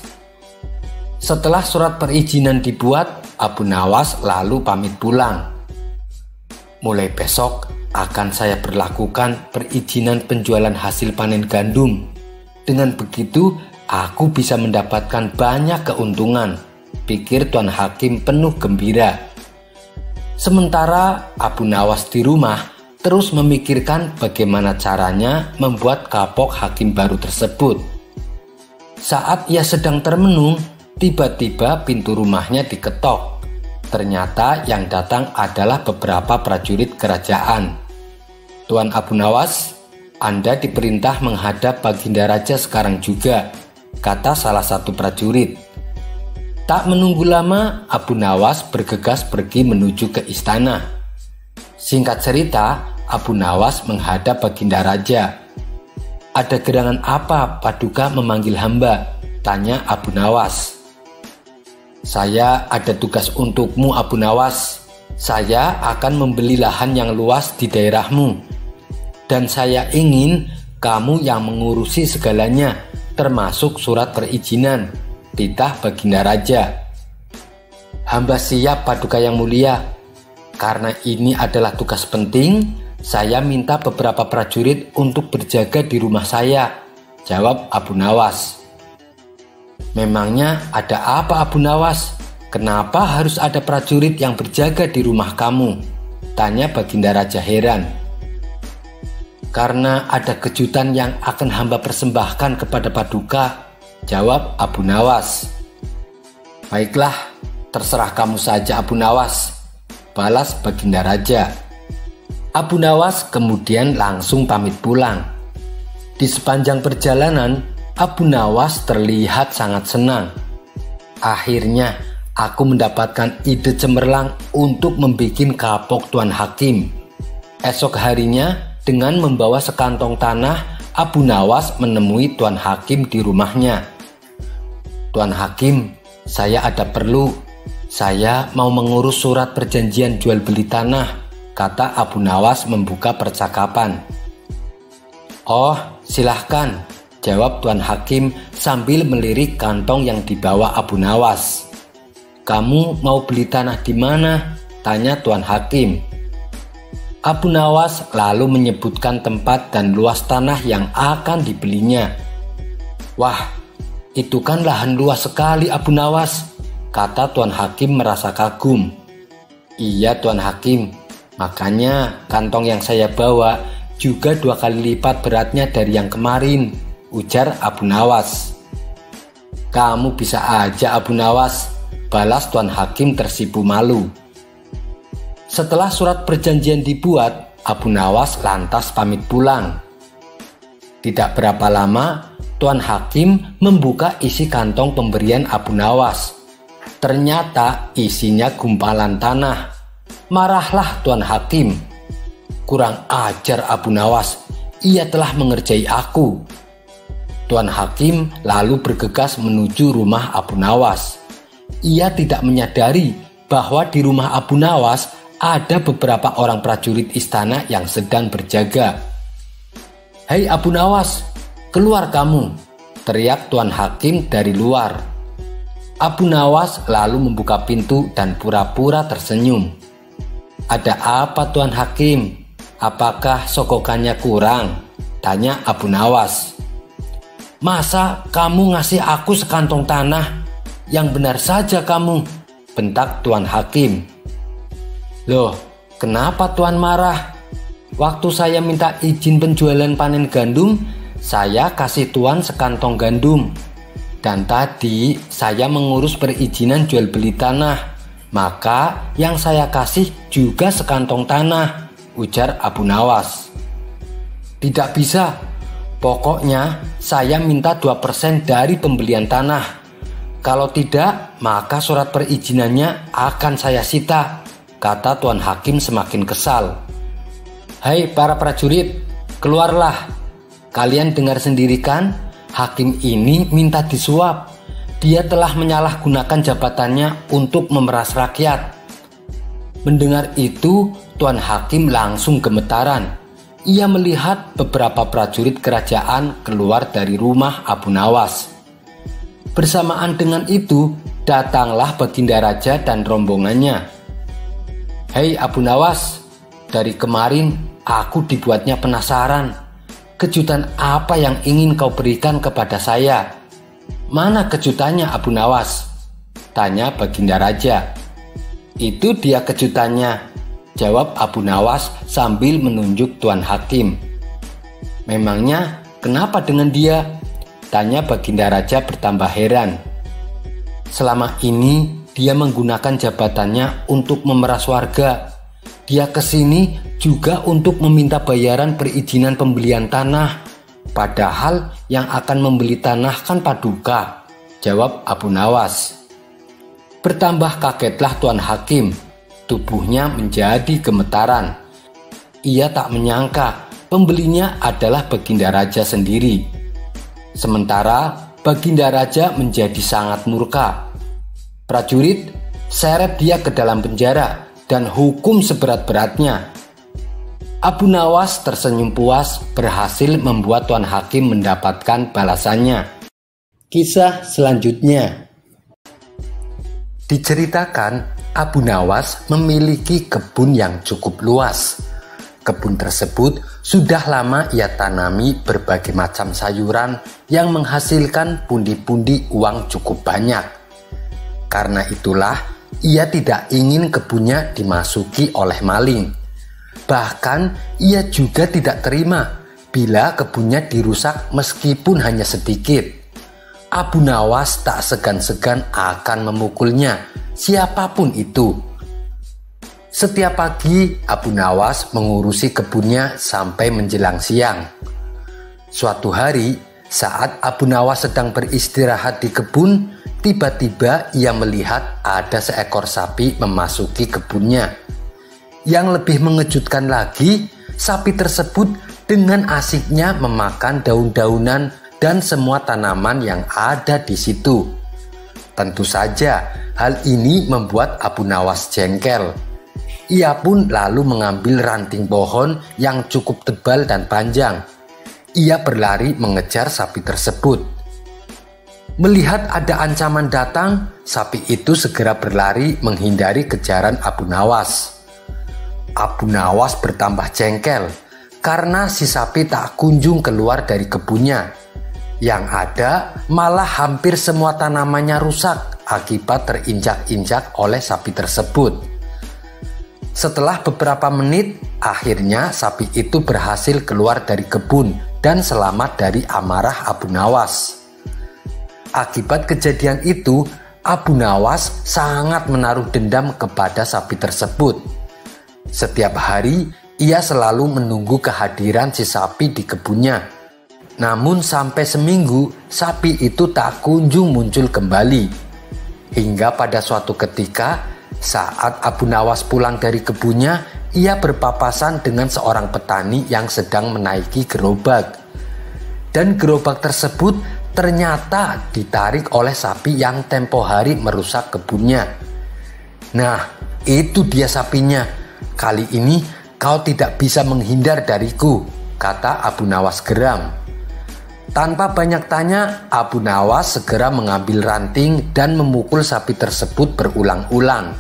Setelah surat perizinan dibuat, Abu Nawas lalu pamit pulang. Mulai besok akan saya berlakukan perizinan penjualan hasil panen gandum. Dengan begitu, aku bisa mendapatkan banyak keuntungan, pikir Tuan Hakim penuh gembira. Sementara Abu Nawas di rumah terus memikirkan bagaimana caranya membuat kapok hakim baru tersebut. Saat ia sedang termenung, tiba-tiba pintu rumahnya diketok. Ternyata yang datang adalah beberapa prajurit kerajaan. Tuan Abu Nawas, Anda diperintah menghadap Baginda Raja sekarang juga, kata salah satu prajurit. Tak menunggu lama, Abu Nawas bergegas pergi menuju ke istana. Singkat cerita, Abu Nawas menghadap Baginda Raja. Ada gerangan apa Paduka memanggil hamba? Tanya Abu Nawas. Saya ada tugas untukmu Abu Nawas. Saya akan membeli lahan yang luas di daerahmu. Dan saya ingin kamu yang mengurusi segalanya, termasuk surat perizinan, titah Baginda Raja. Hamba siap Paduka yang mulia. Karena ini adalah tugas penting, saya minta beberapa prajurit untuk berjaga di rumah saya, jawab Abu Nawas. Memangnya ada apa Abu Nawas? Kenapa harus ada prajurit yang berjaga di rumah kamu? Tanya Baginda Raja heran. Karena ada kejutan yang akan hamba persembahkan kepada Paduka, jawab Abu Nawas. Baiklah, terserah kamu saja Abu Nawas, balas Baginda Raja. Abu Nawas kemudian langsung pamit pulang. Di sepanjang perjalanan, Abu Nawas terlihat sangat senang. Akhirnya, aku mendapatkan ide cemerlang untuk membuat kapok Tuan Hakim. Esok harinya, dengan membawa sekantong tanah, Abu Nawas menemui Tuan Hakim di rumahnya. Tuan Hakim, saya ada perlu. Saya mau mengurus surat perjanjian jual beli tanah, kata Abu Nawas membuka percakapan. Oh, silahkan, jawab Tuan Hakim sambil melirik kantong yang dibawa Abu Nawas. Kamu mau beli tanah di mana? Tanya Tuan Hakim. Abu Nawas lalu menyebutkan tempat dan luas tanah yang akan dibelinya. Wah, itu kan lahan luas sekali Abu Nawas, kata Tuan Hakim merasa kagum. Iya Tuan Hakim, makanya kantong yang saya bawa juga 2 kali lipat beratnya dari yang kemarin, ujar Abu Nawas. Kamu bisa aja Abu Nawas, balas Tuan Hakim tersipu malu. Setelah surat perjanjian dibuat, Abu Nawas lantas pamit pulang. Tidak berapa lama, Tuan Hakim membuka isi kantong pemberian Abu Nawas. Ternyata isinya gumpalan tanah. Marahlah Tuan Hakim. Kurang ajar Abu Nawas, ia telah mengerjai aku. Tuan Hakim lalu bergegas menuju rumah Abu Nawas. Ia tidak menyadari bahwa di rumah Abu Nawas ada beberapa orang prajurit istana yang sedang berjaga. Hei Abu Nawas, keluar kamu, teriak Tuan Hakim dari luar. Abu Nawas lalu membuka pintu dan pura-pura tersenyum. Ada apa Tuan Hakim? Apakah sogokannya kurang? Tanya Abu Nawas. Masa kamu ngasih aku sekantong tanah? Yang benar saja kamu, bentak Tuan Hakim. Loh, kenapa Tuan marah? Waktu saya minta izin penjualan panen gandum, saya kasih Tuan sekantong gandum. Dan tadi saya mengurus perizinan jual beli tanah. Maka yang saya kasih juga sekantong tanah, ujar Abu Nawas. Tidak bisa, pokoknya saya minta 2% dari pembelian tanah. Kalau tidak, maka surat perizinannya akan saya sita, kata Tuan Hakim semakin kesal. Hai para prajurit, keluarlah. Kalian dengar sendiri kan, hakim ini minta disuap. Dia telah menyalahgunakan jabatannya untuk memeras rakyat. Mendengar itu, Tuan Hakim langsung gemetaran. Ia melihat beberapa prajurit kerajaan keluar dari rumah Abu Nawas. Bersamaan dengan itu, datanglah Baginda Raja dan rombongannya. Hei Abu Nawas, dari kemarin aku dibuatnya penasaran. Kejutan apa yang ingin kau berikan kepada saya? Mana kejutannya Abu Nawas? Tanya Baginda Raja. Itu dia kejutannya, jawab Abu Nawas sambil menunjuk Tuan Hakim. Memangnya kenapa dengan dia? Tanya Baginda Raja bertambah heran. Selama ini dia menggunakan jabatannya untuk memeras warga. Dia kesini juga untuk meminta bayaran perizinan pembelian tanah. Padahal yang akan membeli tanah kan Paduka, jawab Abu Nawas. Bertambah kagetlah Tuan Hakim. Tubuhnya menjadi gemetaran. Ia tak menyangka pembelinya adalah Baginda Raja sendiri. Sementara Baginda Raja menjadi sangat murka. Prajurit, seret dia ke dalam penjara dan hukum seberat-beratnya. Abu Nawas tersenyum puas berhasil membuat Tuan Hakim mendapatkan balasannya. Kisah selanjutnya. Diceritakan Abu Nawas memiliki kebun yang cukup luas. Kebun tersebut sudah lama ia tanami berbagai macam sayuran yang menghasilkan pundi-pundi uang cukup banyak. Karena itulah ia tidak ingin kebunnya dimasuki oleh maling. Bahkan ia juga tidak terima bila kebunnya dirusak meskipun hanya sedikit. Abu Nawas tak segan-segan akan memukulnya, siapapun itu. Setiap pagi Abu Nawas mengurusi kebunnya sampai menjelang siang. Suatu hari saat Abu Nawas sedang beristirahat di kebun, tiba-tiba ia melihat ada seekor sapi memasuki kebunnya. Yang lebih mengejutkan lagi, sapi tersebut dengan asiknya memakan daun-daunan dan semua tanaman yang ada di situ. Tentu saja hal ini membuat Abu Nawas jengkel. Ia pun lalu mengambil ranting pohon yang cukup tebal dan panjang. Ia berlari mengejar sapi tersebut. Melihat ada ancaman datang, sapi itu segera berlari menghindari kejaran Abu Nawas. Abu Nawas bertambah jengkel karena si sapi tak kunjung keluar dari kebunnya. Yang ada malah hampir semua tanamannya rusak akibat terinjak-injak oleh sapi tersebut. Setelah beberapa menit, akhirnya sapi itu berhasil keluar dari kebun dan selamat dari amarah Abu Nawas. Akibat kejadian itu, Abu Nawas sangat menaruh dendam kepada sapi tersebut. Setiap hari ia selalu menunggu kehadiran si sapi di kebunnya. Namun sampai seminggu sapi itu tak kunjung muncul kembali. Hingga pada suatu ketika saat Abu Nawas pulang dari kebunnya, ia berpapasan dengan seorang petani yang sedang menaiki gerobak. Dan gerobak tersebut ternyata ditarik oleh sapi yang tempo hari merusak kebunnya. Nah, itu dia sapinya. Kali ini kau tidak bisa menghindar dariku, kata Abu Nawas geram. Tanpa banyak tanya, Abu Nawas segera mengambil ranting dan memukul sapi tersebut berulang-ulang.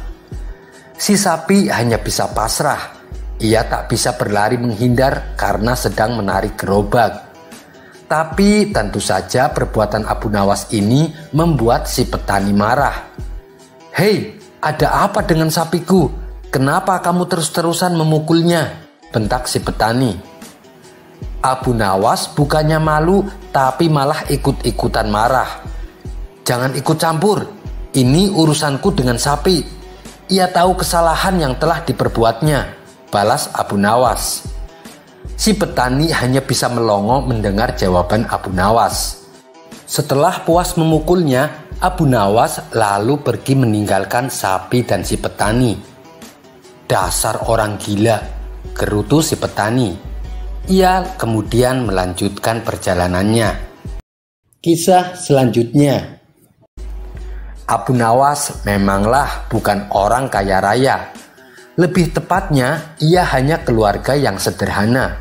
Si sapi hanya bisa pasrah. Ia tak bisa berlari menghindar karena sedang menarik gerobak. Tapi tentu saja perbuatan Abu Nawas ini membuat si petani marah. Hei, ada apa dengan sapiku? Kenapa kamu terus-terusan memukulnya? Bentak si petani. Abu Nawas bukannya malu, tapi malah ikut-ikutan marah. Jangan ikut campur, ini urusanku dengan sapi. Ia tahu kesalahan yang telah diperbuatnya, balas Abu Nawas. Si petani hanya bisa melongo mendengar jawaban Abu Nawas. Setelah puas memukulnya, Abu Nawas lalu pergi meninggalkan sapi dan si petani. Dasar orang gila, gerutu si petani. Ia kemudian melanjutkan perjalanannya. Kisah selanjutnya. Abu Nawas memanglah bukan orang kaya raya. Lebih tepatnya, ia hanya keluarga yang sederhana.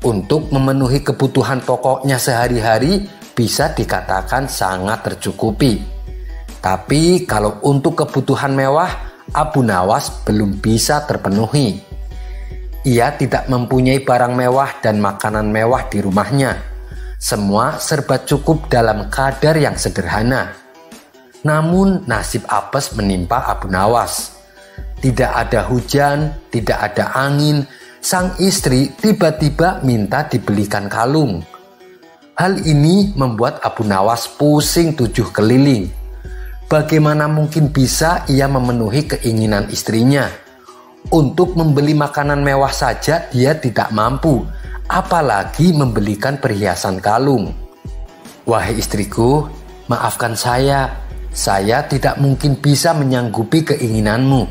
Untuk memenuhi kebutuhan pokoknya sehari-hari bisa dikatakan sangat tercukupi. Tapi kalau untuk kebutuhan mewah, Abu Nawas belum bisa terpenuhi. Ia tidak mempunyai barang mewah dan makanan mewah di rumahnya. Semua serba cukup dalam kadar yang sederhana. Namun nasib apes menimpa Abu Nawas. Tidak ada hujan, tidak ada angin. Sang istri tiba-tiba minta dibelikan kalung. Hal ini membuat Abu Nawas pusing 7 keliling. Bagaimana mungkin bisa ia memenuhi keinginan istrinya? Untuk membeli makanan mewah saja dia tidak mampu, apalagi membelikan perhiasan kalung. Wahai istriku, maafkan saya tidak mungkin bisa menyanggupi keinginanmu.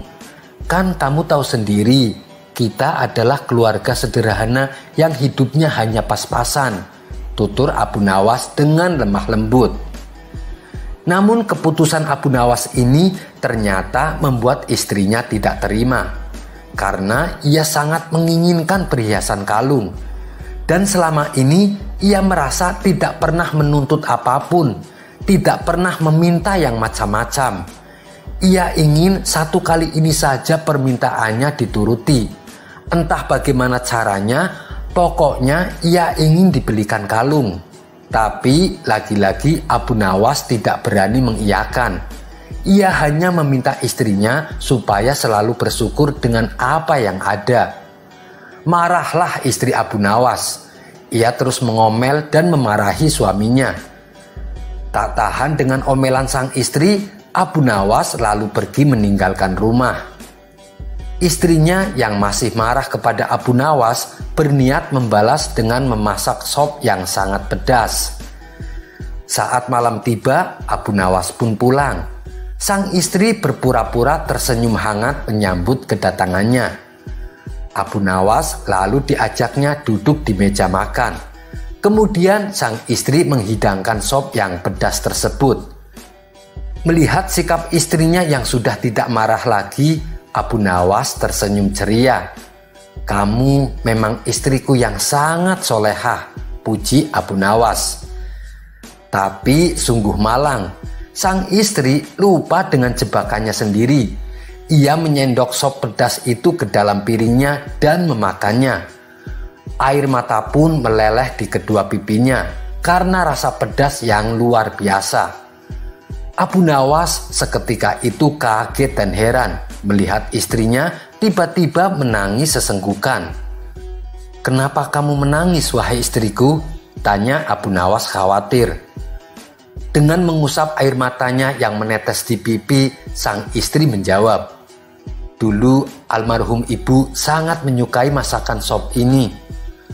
Kan kamu tahu sendiri, kita adalah keluarga sederhana yang hidupnya hanya pas-pasan, tutur Abu Nawas dengan lemah lembut. Namun keputusan Abu Nawas ini ternyata membuat istrinya tidak terima, karena ia sangat menginginkan perhiasan kalung. Dan selama ini ia merasa tidak pernah menuntut apapun, tidak pernah meminta yang macam-macam. Ia ingin satu kali ini saja permintaannya dituruti. Entah bagaimana caranya, pokoknya ia ingin dibelikan kalung. Tapi lagi-lagi Abu Nawas tidak berani mengiyakan. Ia hanya meminta istrinya supaya selalu bersyukur dengan apa yang ada. Marahlah istri Abu Nawas. Ia terus mengomel dan memarahi suaminya. Tak tahan dengan omelan sang istri, Abu Nawas lalu pergi meninggalkan rumah. Istrinya yang masih marah kepada Abu Nawas berniat membalas dengan memasak sop yang sangat pedas. Saat malam tiba, Abu Nawas pun pulang. Sang istri berpura-pura tersenyum hangat menyambut kedatangannya. Abu Nawas lalu diajaknya duduk di meja makan. Kemudian sang istri menghidangkan sop yang pedas tersebut. Melihat sikap istrinya yang sudah tidak marah lagi, Abu Nawas tersenyum ceria. Kamu memang istriku yang sangat solehah, puji Abu Nawas. Tapi sungguh malang, sang istri lupa dengan jebakannya sendiri. Ia menyendok sop pedas itu ke dalam piringnya dan memakannya. Air mata pun meleleh di kedua pipinya karena rasa pedas yang luar biasa. Abu Nawas seketika itu kaget dan heran melihat istrinya tiba-tiba menangis sesenggukan. Kenapa kamu menangis, wahai istriku? Tanya Abu Nawas khawatir. Dengan mengusap air matanya yang menetes di pipi, sang istri menjawab, dulu almarhum ibu sangat menyukai masakan sop ini.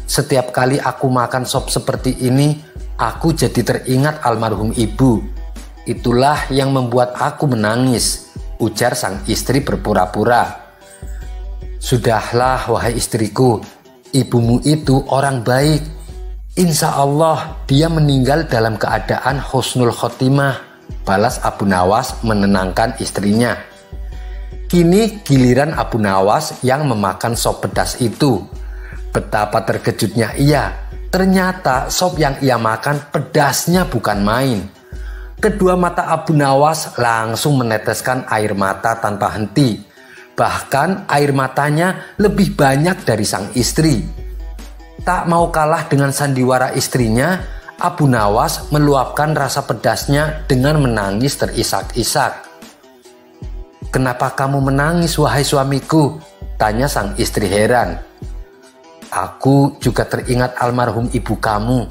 Setiap kali aku makan sop seperti ini, aku jadi teringat almarhum ibu. Itulah yang membuat aku menangis, ujar sang istri berpura-pura. Sudahlah wahai istriku, ibumu itu orang baik. Insya Allah dia meninggal dalam keadaan husnul khotimah, balas Abu Nawas menenangkan istrinya. Kini giliran Abu Nawas yang memakan sop pedas itu. Betapa terkejutnya ia, ternyata sop yang ia makan pedasnya bukan main. Kedua mata Abu Nawas langsung meneteskan air mata tanpa henti. Bahkan air matanya lebih banyak dari sang istri. Tak mau kalah dengan sandiwara istrinya, Abu Nawas meluapkan rasa pedasnya dengan menangis terisak-isak. Kenapa kamu menangis wahai suamiku? Tanya sang istri heran. Aku juga teringat almarhum ibu kamu.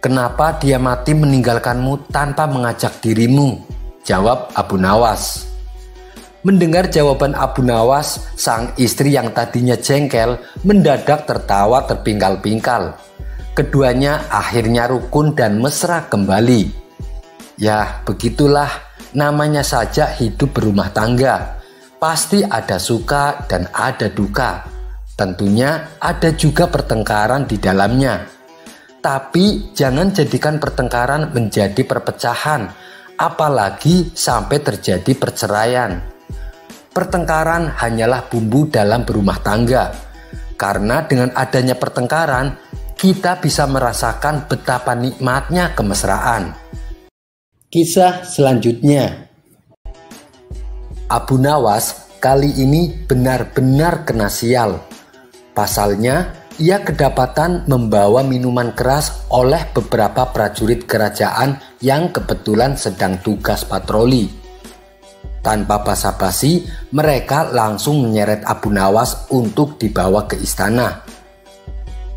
Kenapa dia mati meninggalkanmu tanpa mengajak dirimu? Jawab Abu Nawas. Mendengar jawaban Abu Nawas, sang istri yang tadinya jengkel mendadak tertawa terpingkal-pingkal. Keduanya akhirnya rukun dan mesra kembali. Ya, begitulah namanya saja hidup berumah tangga. Pasti ada suka dan ada duka. Tentunya ada juga pertengkaran di dalamnya. Tapi jangan jadikan pertengkaran menjadi perpecahan, apalagi sampai terjadi perceraian. Pertengkaran hanyalah bumbu dalam berumah tangga. Karena dengan adanya pertengkaran, kita bisa merasakan betapa nikmatnya kemesraan. Kisah selanjutnya. Abu Nawas kali ini benar-benar kena sial. Pasalnya, ia kedapatan membawa minuman keras oleh beberapa prajurit kerajaan yang kebetulan sedang tugas patroli. Tanpa basa-basi, mereka langsung menyeret Abu Nawas untuk dibawa ke istana.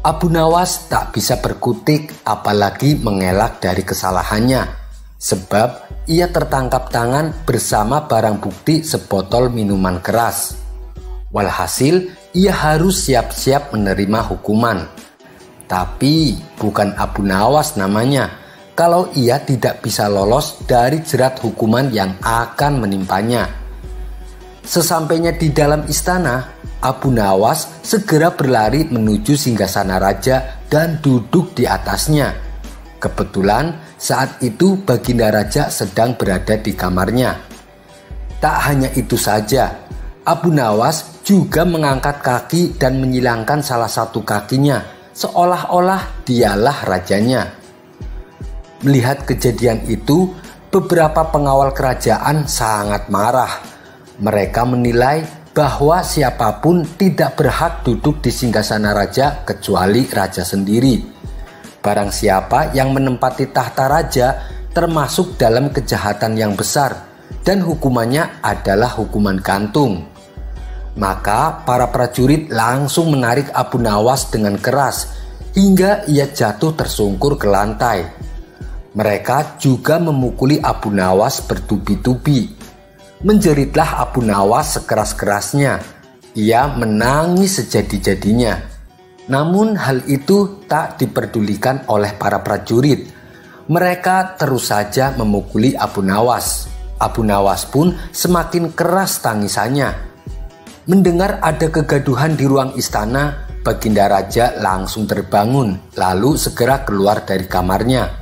Abu Nawas tak bisa berkutik apalagi mengelak dari kesalahannya, sebab ia tertangkap tangan bersama barang bukti sebotol minuman keras. Walhasil, ia harus siap-siap menerima hukuman. Tapi bukan Abu Nawas namanya kalau ia tidak bisa lolos dari jerat hukuman yang akan menimpanya. Sesampainya di dalam istana, Abu Nawas segera berlari menuju singgasana raja dan duduk di atasnya. Kebetulan saat itu Baginda Raja sedang berada di kamarnya. Tak hanya itu saja, Abu Nawas juga mengangkat kaki dan menyilangkan salah satu kakinya, seolah-olah dialah rajanya. Melihat kejadian itu, beberapa pengawal kerajaan sangat marah. Mereka menilai bahwa siapapun tidak berhak duduk di singgasana raja kecuali raja sendiri. Barang siapa yang menempati tahta raja termasuk dalam kejahatan yang besar dan hukumannya adalah hukuman gantung. Maka para prajurit langsung menarik Abu Nawas dengan keras hingga ia jatuh tersungkur ke lantai. Mereka juga memukuli Abu Nawas bertubi-tubi. Menjeritlah Abu Nawas sekeras-kerasnya. Ia menangis sejadi-jadinya. Namun hal itu tak diperdulikan oleh para prajurit. Mereka terus saja memukuli Abu Nawas. Abu Nawas pun semakin keras tangisannya. Mendengar ada kegaduhan di ruang istana, Baginda Raja langsung terbangun lalu segera keluar dari kamarnya.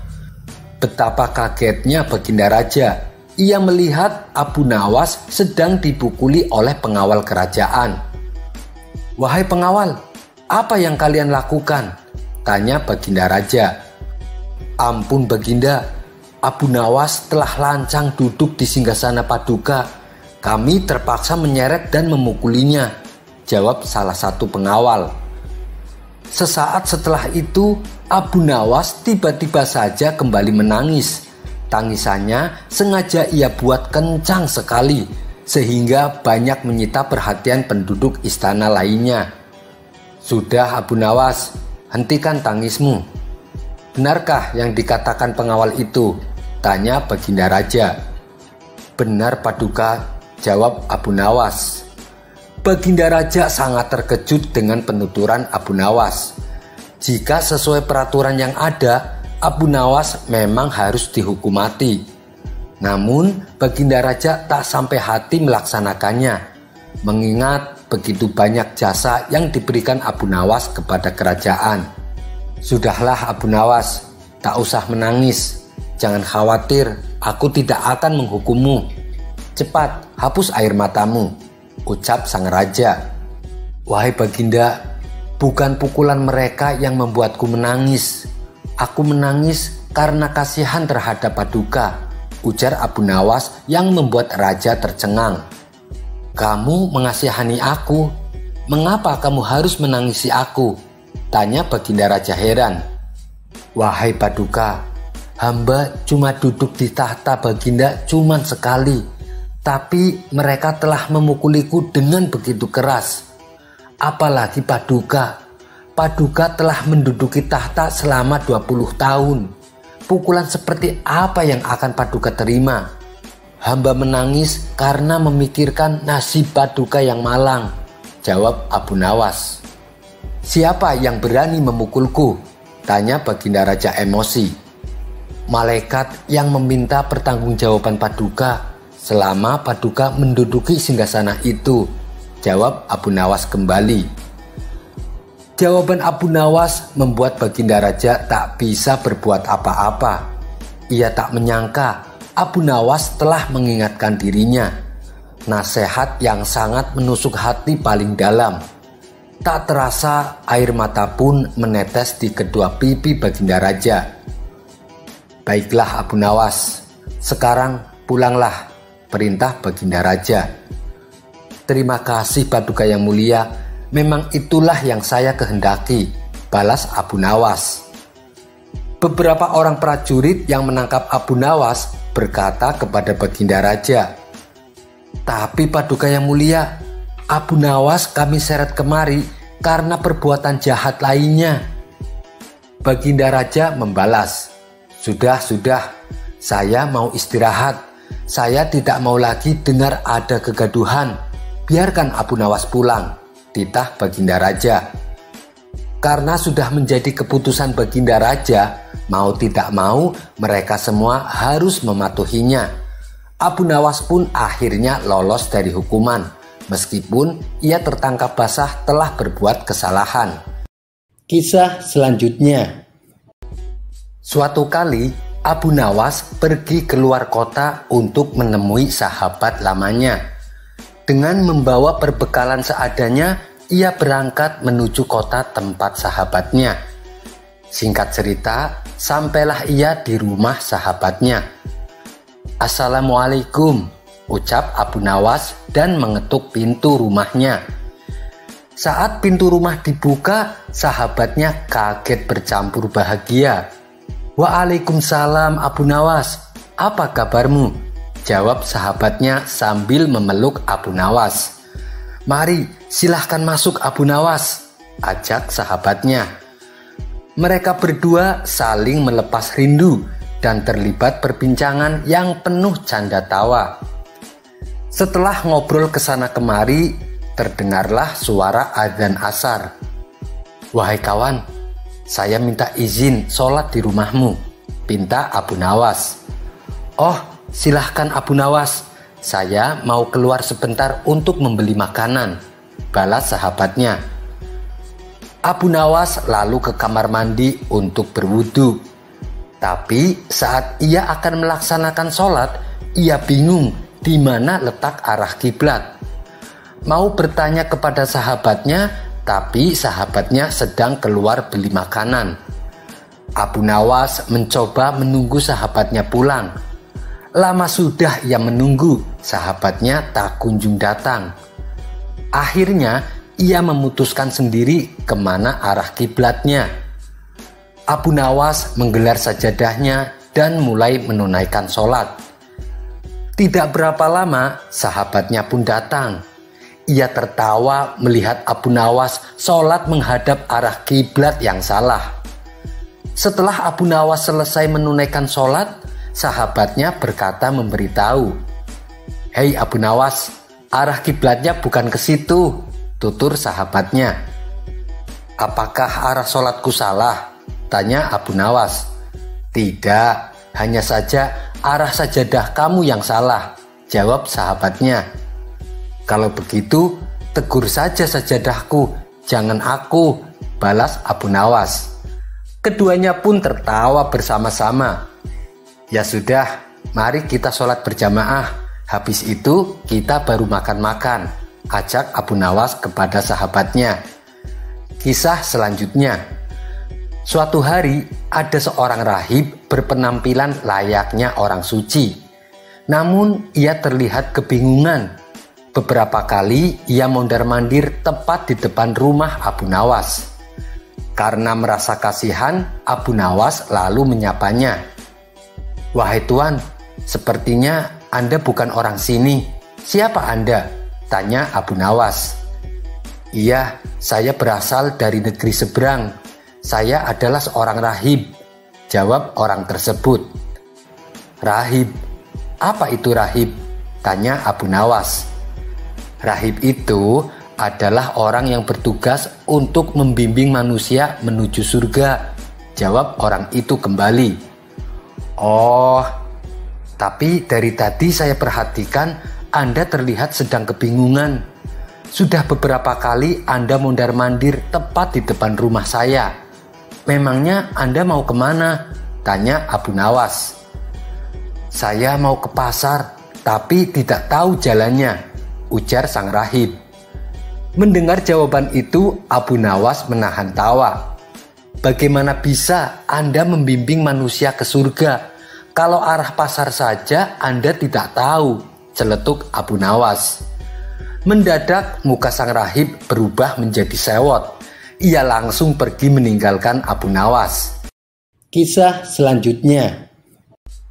Betapa kagetnya Baginda Raja. Ia melihat Abu Nawas sedang dipukuli oleh pengawal kerajaan. "Wahai pengawal, apa yang kalian lakukan?" tanya Baginda Raja. "Ampun Baginda, Abu Nawas telah lancang duduk di singgasana Paduka. Kami terpaksa menyeret dan memukulinya," jawab salah satu pengawal. Sesaat setelah itu, Abu Nawas tiba-tiba saja kembali menangis. Tangisannya sengaja ia buat kencang sekali, sehingga banyak menyita perhatian penduduk istana lainnya. "Sudah Abu Nawas, hentikan tangismu." "Benarkah yang dikatakan pengawal itu?" tanya Baginda Raja. "Benar Paduka," jawab Abu Nawas. Baginda Raja sangat terkejut dengan penuturan Abu Nawas. Jika sesuai peraturan yang ada, Abu Nawas memang harus dihukum mati. Namun Baginda Raja tak sampai hati melaksanakannya, mengingat begitu banyak jasa yang diberikan Abu Nawas kepada kerajaan. "Sudahlah Abu Nawas, tak usah menangis. Jangan khawatir, aku tidak akan menghukummu. Cepat hapus air matamu," ucap sang raja. "Wahai Baginda, bukan pukulan mereka yang membuatku menangis. Aku menangis karena kasihan terhadap Paduka," ujar Abu Nawas yang membuat raja tercengang. "Kamu mengasihani aku. Mengapa kamu harus menangisi aku?" tanya Baginda Raja heran. "Wahai Paduka, hamba cuma duduk di tahta Baginda cuma sekali. Tapi mereka telah memukuliku dengan begitu keras. Apalagi Paduka. Paduka telah menduduki tahta selama 20 tahun. Pukulan seperti apa yang akan Paduka terima?" Hamba menangis karena memikirkan nasib Paduka yang malang, jawab Abu Nawas. Siapa yang berani memukulku? Tanya Baginda Raja emosi. Malaikat yang meminta pertanggungjawaban Paduka selama Paduka menduduki singgasana itu, jawab Abu Nawas kembali. Jawaban Abu Nawas membuat Baginda Raja tak bisa berbuat apa-apa. Ia tak menyangka Abu Nawas telah mengingatkan dirinya. Nasihat yang sangat menusuk hati paling dalam. Tak terasa air mata pun menetes di kedua pipi Baginda Raja. Baiklah Abu Nawas, sekarang pulanglah, perintah Baginda Raja. Terima kasih Paduka yang mulia, memang itulah yang saya kehendaki, balas Abu Nawas. Beberapa orang prajurit yang menangkap Abu Nawas berkata kepada Baginda Raja, tapi Paduka yang mulia, Abu Nawas kami seret kemari karena perbuatan jahat lainnya. Baginda Raja membalas, sudah, saya mau istirahat. Saya tidak mau lagi dengar ada kegaduhan. Biarkan Abu Nawas pulang, titah Baginda Raja. Karena sudah menjadi keputusan Baginda Raja, mau tidak mau mereka semua harus mematuhinya. Abu Nawas pun akhirnya lolos dari hukuman, meskipun ia tertangkap basah telah berbuat kesalahan. Kisah selanjutnya. Suatu kali Abu Nawas pergi keluar kota untuk menemui sahabat lamanya. Dengan membawa perbekalan seadanya, ia berangkat menuju kota tempat sahabatnya. Singkat cerita, sampailah ia di rumah sahabatnya. Assalamualaikum, ucap Abu Nawas dan mengetuk pintu rumahnya. Saat pintu rumah dibuka, sahabatnya kaget bercampur bahagia. Waalaikumsalam Abu Nawas, apa kabarmu? Jawab sahabatnya sambil memeluk Abu Nawas. Mari silahkan masuk Abu Nawas, ajak sahabatnya. Mereka berdua saling melepas rindu dan terlibat perbincangan yang penuh canda tawa. Setelah ngobrol kesana kemari, terdengarlah suara adzan asar. Wahai kawan, saya minta izin sholat di rumahmu, pinta Abu Nawas. Oh, silahkan Abu Nawas, saya mau keluar sebentar untuk membeli makanan, balas sahabatnya. Abu Nawas lalu ke kamar mandi untuk berwudu. Tapi saat ia akan melaksanakan sholat, ia bingung di mana letak arah kiblat. Mau bertanya kepada sahabatnya, tapi sahabatnya sedang keluar beli makanan. Abu Nawas mencoba menunggu sahabatnya pulang. Lama sudah ia menunggu, sahabatnya tak kunjung datang. Akhirnya ia memutuskan sendiri kemana arah kiblatnya. Abu Nawas menggelar sajadahnya dan mulai menunaikan sholat. Tidak berapa lama, sahabatnya pun datang. Ia tertawa melihat Abu Nawas sholat menghadap arah kiblat yang salah. Setelah Abu Nawas selesai menunaikan sholat, sahabatnya berkata memberitahu, "Hei Abu Nawas, arah kiblatnya bukan ke situ," tutur sahabatnya. "Apakah arah sholatku salah?" tanya Abu Nawas. "Tidak, hanya saja arah sajadah kamu yang salah," jawab sahabatnya. "Kalau begitu, tegur saja sajadahku, jangan aku," balas Abu Nawas. Keduanya pun tertawa bersama-sama. "Ya sudah, mari kita sholat berjamaah. Habis itu kita baru makan-makan," ajak Abu Nawas kepada sahabatnya. Kisah selanjutnya. Suatu hari ada seorang rahib berpenampilan layaknya orang suci. Namun ia terlihat kebingungan. Beberapa kali ia mondar-mandir tepat di depan rumah Abu Nawas. Karena merasa kasihan, Abu Nawas lalu menyapanya. "Wahai tuan, sepertinya Anda bukan orang sini. Siapa Anda?" tanya Abu Nawas. "Iya, saya berasal dari negeri seberang. Saya adalah seorang rahib," jawab orang tersebut. "Rahib, "Apa itu rahib?" tanya Abu Nawas. "Rahib itu adalah orang yang bertugas untuk membimbing manusia menuju surga," jawab orang itu kembali. "Oh, tapi dari tadi saya perhatikan Anda terlihat sedang kebingungan. Sudah beberapa kali Anda mondar-mandir tepat di depan rumah saya. Memangnya Anda mau kemana?" tanya Abu Nawas. "Saya mau ke pasar, tapi tidak tahu jalannya," ujar sang rahib. Mendengar jawaban itu, Abu Nawas menahan tawa. "Bagaimana bisa Anda membimbing manusia ke surga? Kalau arah pasar saja Anda tidak tahu," celetuk Abu Nawas. Mendadak muka sang rahib berubah menjadi sewot. Ia langsung pergi meninggalkan Abu Nawas. Kisah selanjutnya.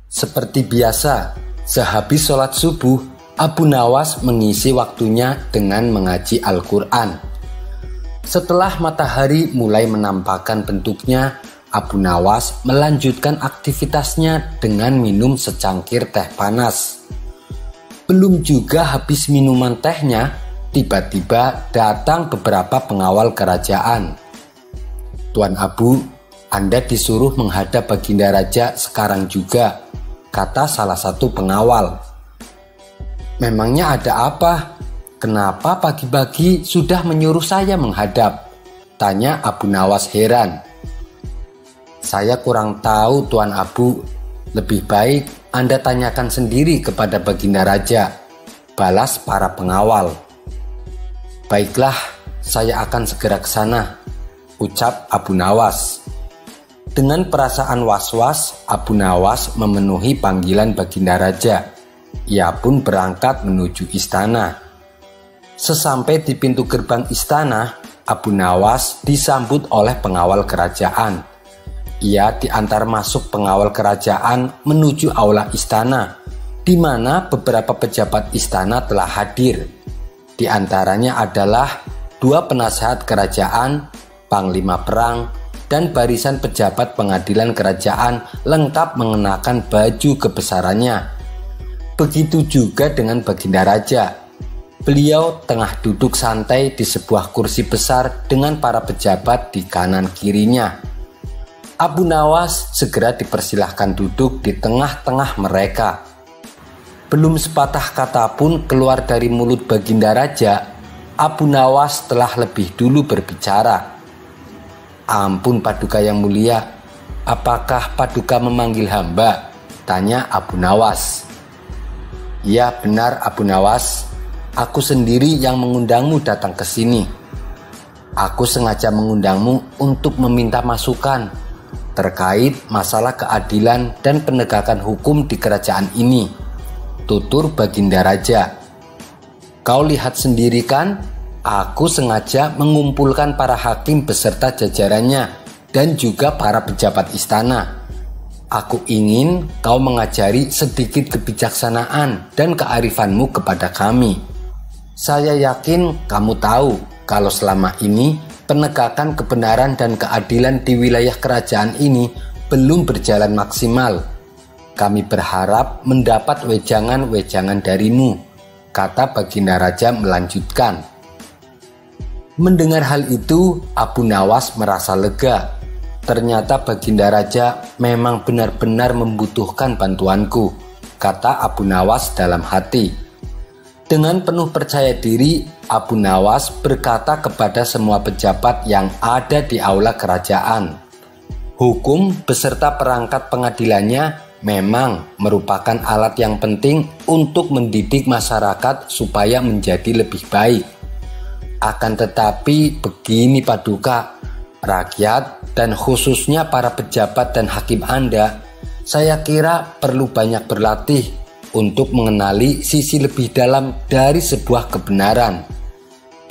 Seperti biasa, sehabis sholat subuh, Abu Nawas mengisi waktunya dengan mengaji Al-Quran. Setelah matahari mulai menampakkan bentuknya, Abu Nawas melanjutkan aktivitasnya dengan minum secangkir teh panas. Belum juga habis minuman tehnya, tiba-tiba datang beberapa pengawal kerajaan. "Tuan Abu, Anda disuruh menghadap Baginda Raja sekarang juga," kata salah satu pengawal. "Memangnya ada apa? Kenapa pagi-pagi sudah menyuruh saya menghadap?" tanya Abu Nawas heran. "Saya kurang tahu, Tuan Abu. Lebih baik Anda tanyakan sendiri kepada Baginda Raja," balas para pengawal. "Baiklah, saya akan segera ke sana," ucap Abu Nawas. Dengan perasaan was-was, Abu Nawas memenuhi panggilan Baginda Raja. Ia pun berangkat menuju istana. Sesampai di pintu gerbang istana, Abu Nawas disambut oleh pengawal kerajaan. Ia diantar masuk pengawal kerajaan menuju aula istana, di mana beberapa pejabat istana telah hadir. Di antaranya adalah 2 penasehat kerajaan, panglima perang, dan barisan pejabat pengadilan kerajaan lengkap mengenakan baju kebesarannya. Begitu juga dengan Baginda Raja. Beliau tengah duduk santai di sebuah kursi besar dengan para pejabat di kanan kirinya. Abu Nawas segera dipersilahkan duduk di tengah-tengah mereka. Belum sepatah kata pun keluar dari mulut Baginda Raja, Abu Nawas telah lebih dulu berbicara. "Ampun Paduka yang mulia, apakah Paduka memanggil hamba?" tanya Abu Nawas. "Ya benar Abu Nawas, aku sendiri yang mengundangmu datang ke sini. Aku sengaja mengundangmu untuk meminta masukan terkait masalah keadilan dan penegakan hukum di kerajaan ini," tutur Baginda Raja. "Kau lihat sendiri kan, aku sengaja mengumpulkan para hakim beserta jajarannya dan juga para pejabat istana. Aku ingin kau mengajari sedikit kebijaksanaan dan kearifanmu kepada kami. Saya yakin kamu tahu kalau selama ini penegakan kebenaran dan keadilan di wilayah kerajaan ini belum berjalan maksimal. Kami berharap mendapat wejangan-wejangan darimu," kata Baginda Raja melanjutkan. Mendengar hal itu, Abu Nawas merasa lega. Ternyata Baginda Raja memang benar-benar membutuhkan bantuanku, kata Abu Nawas dalam hati. Dengan penuh percaya diri, Abu Nawas berkata kepada semua pejabat yang ada di aula kerajaan, hukum beserta perangkat pengadilannya memang merupakan alat yang penting untuk mendidik masyarakat supaya menjadi lebih baik. Akan tetapi begini Paduka, rakyat dan khususnya para pejabat dan hakim Anda, saya kira perlu banyak berlatih untuk mengenali sisi lebih dalam dari sebuah kebenaran.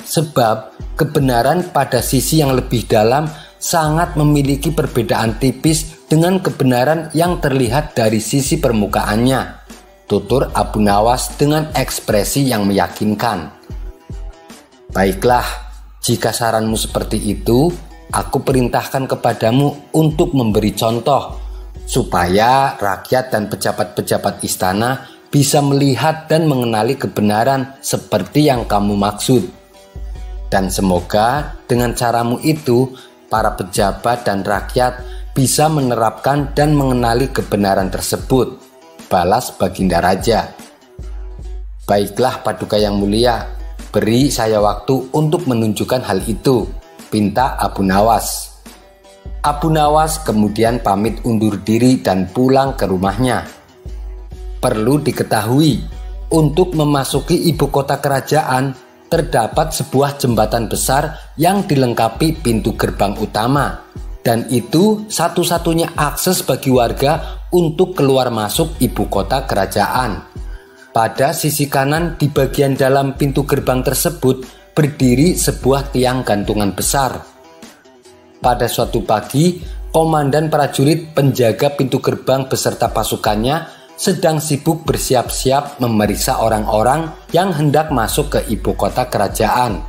Sebab kebenaran pada sisi yang lebih dalam sangat memiliki perbedaan tipis dengan kebenaran yang terlihat dari sisi permukaannya, tutur Abu Nawas dengan ekspresi yang meyakinkan. Baiklah, jika saranmu seperti itu, aku perintahkan kepadamu untuk memberi contoh supaya rakyat dan pejabat-pejabat istana bisa melihat dan mengenali kebenaran seperti yang kamu maksud. Dan semoga dengan caramu itu, para pejabat dan rakyat bisa menerapkan dan mengenali kebenaran tersebut, balas Baginda Raja. Baiklah Paduka yang mulia, beri saya waktu untuk menunjukkan hal itu, pinta Abu Nawas. Abu Nawas kemudian pamit undur diri dan pulang ke rumahnya. Perlu diketahui, untuk memasuki ibu kota kerajaan, terdapat sebuah jembatan besar yang dilengkapi pintu gerbang utama. Dan itu satu-satunya akses bagi warga untuk keluar masuk ibu kota kerajaan. Pada sisi kanan di bagian dalam pintu gerbang tersebut berdiri sebuah tiang gantungan besar. Pada suatu pagi, komandan prajurit penjaga pintu gerbang beserta pasukannya sedang sibuk bersiap-siap memeriksa orang-orang yang hendak masuk ke ibu kota kerajaan.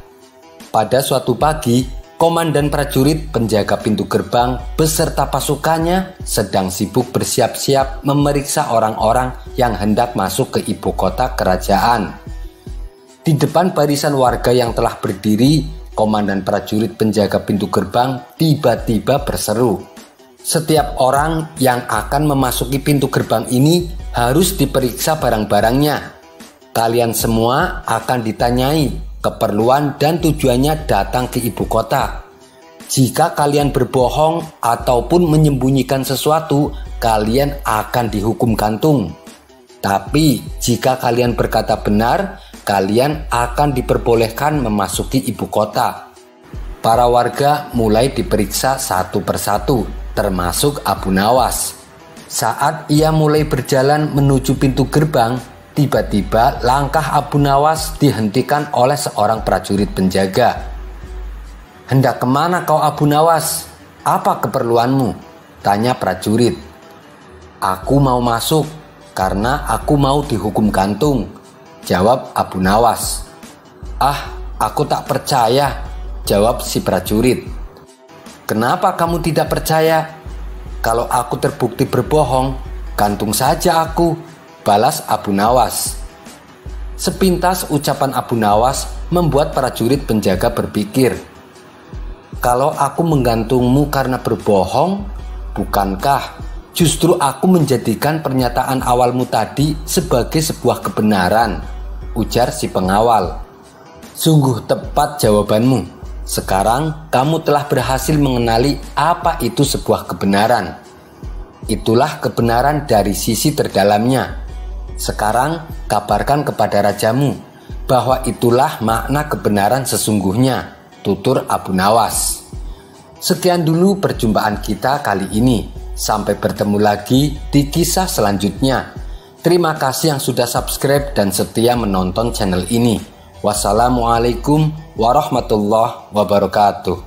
Pada suatu pagi, komandan prajurit penjaga pintu gerbang beserta pasukannya sedang sibuk bersiap-siap memeriksa orang-orang yang hendak masuk ke ibu kota kerajaan. Di depan barisan warga yang telah berdiri, komandan prajurit penjaga pintu gerbang tiba-tiba berseru, "Setiap orang yang akan memasuki pintu gerbang ini harus diperiksa barang-barangnya. Kalian semua akan ditanyai keperluan dan tujuannya datang ke ibu kota. Jika kalian berbohong ataupun menyembunyikan sesuatu, kalian akan dihukum gantung. Tapi jika kalian berkata benar, kalian akan diperbolehkan memasuki ibu kota." Para warga mulai diperiksa satu persatu, termasuk Abu Nawas. Saat ia mulai berjalan menuju pintu gerbang, tiba-tiba langkah Abu Nawas dihentikan oleh seorang prajurit penjaga. "Hendak kemana kau Abu Nawas? Apa keperluanmu?" tanya prajurit. "Aku mau masuk karena aku mau dihukum gantung," jawab Abu Nawas. "Ah, aku tak percaya," jawab si prajurit. "Kenapa kamu tidak percaya? Kalau aku terbukti berbohong, gantung saja aku," balas Abu Nawas. Sepintas ucapan Abu Nawas membuat prajurit penjaga berpikir, "Kalau aku menggantungmu karena berbohong, bukankah justru aku menjadikan pernyataan awalmu tadi sebagai sebuah kebenaran?" ujar si pengawal. "Sungguh tepat jawabanmu. Sekarang kamu telah berhasil mengenali apa itu sebuah kebenaran. Itulah kebenaran dari sisi terdalamnya. Sekarang kabarkan kepada rajamu bahwa itulah makna kebenaran sesungguhnya," tutur Abu Nawas. Sekian dulu perjumpaan kita kali ini. Sampai bertemu lagi di kisah selanjutnya. Terima kasih yang sudah subscribe dan setia menonton channel ini. Wassalamualaikum warahmatullahi wabarakatuh.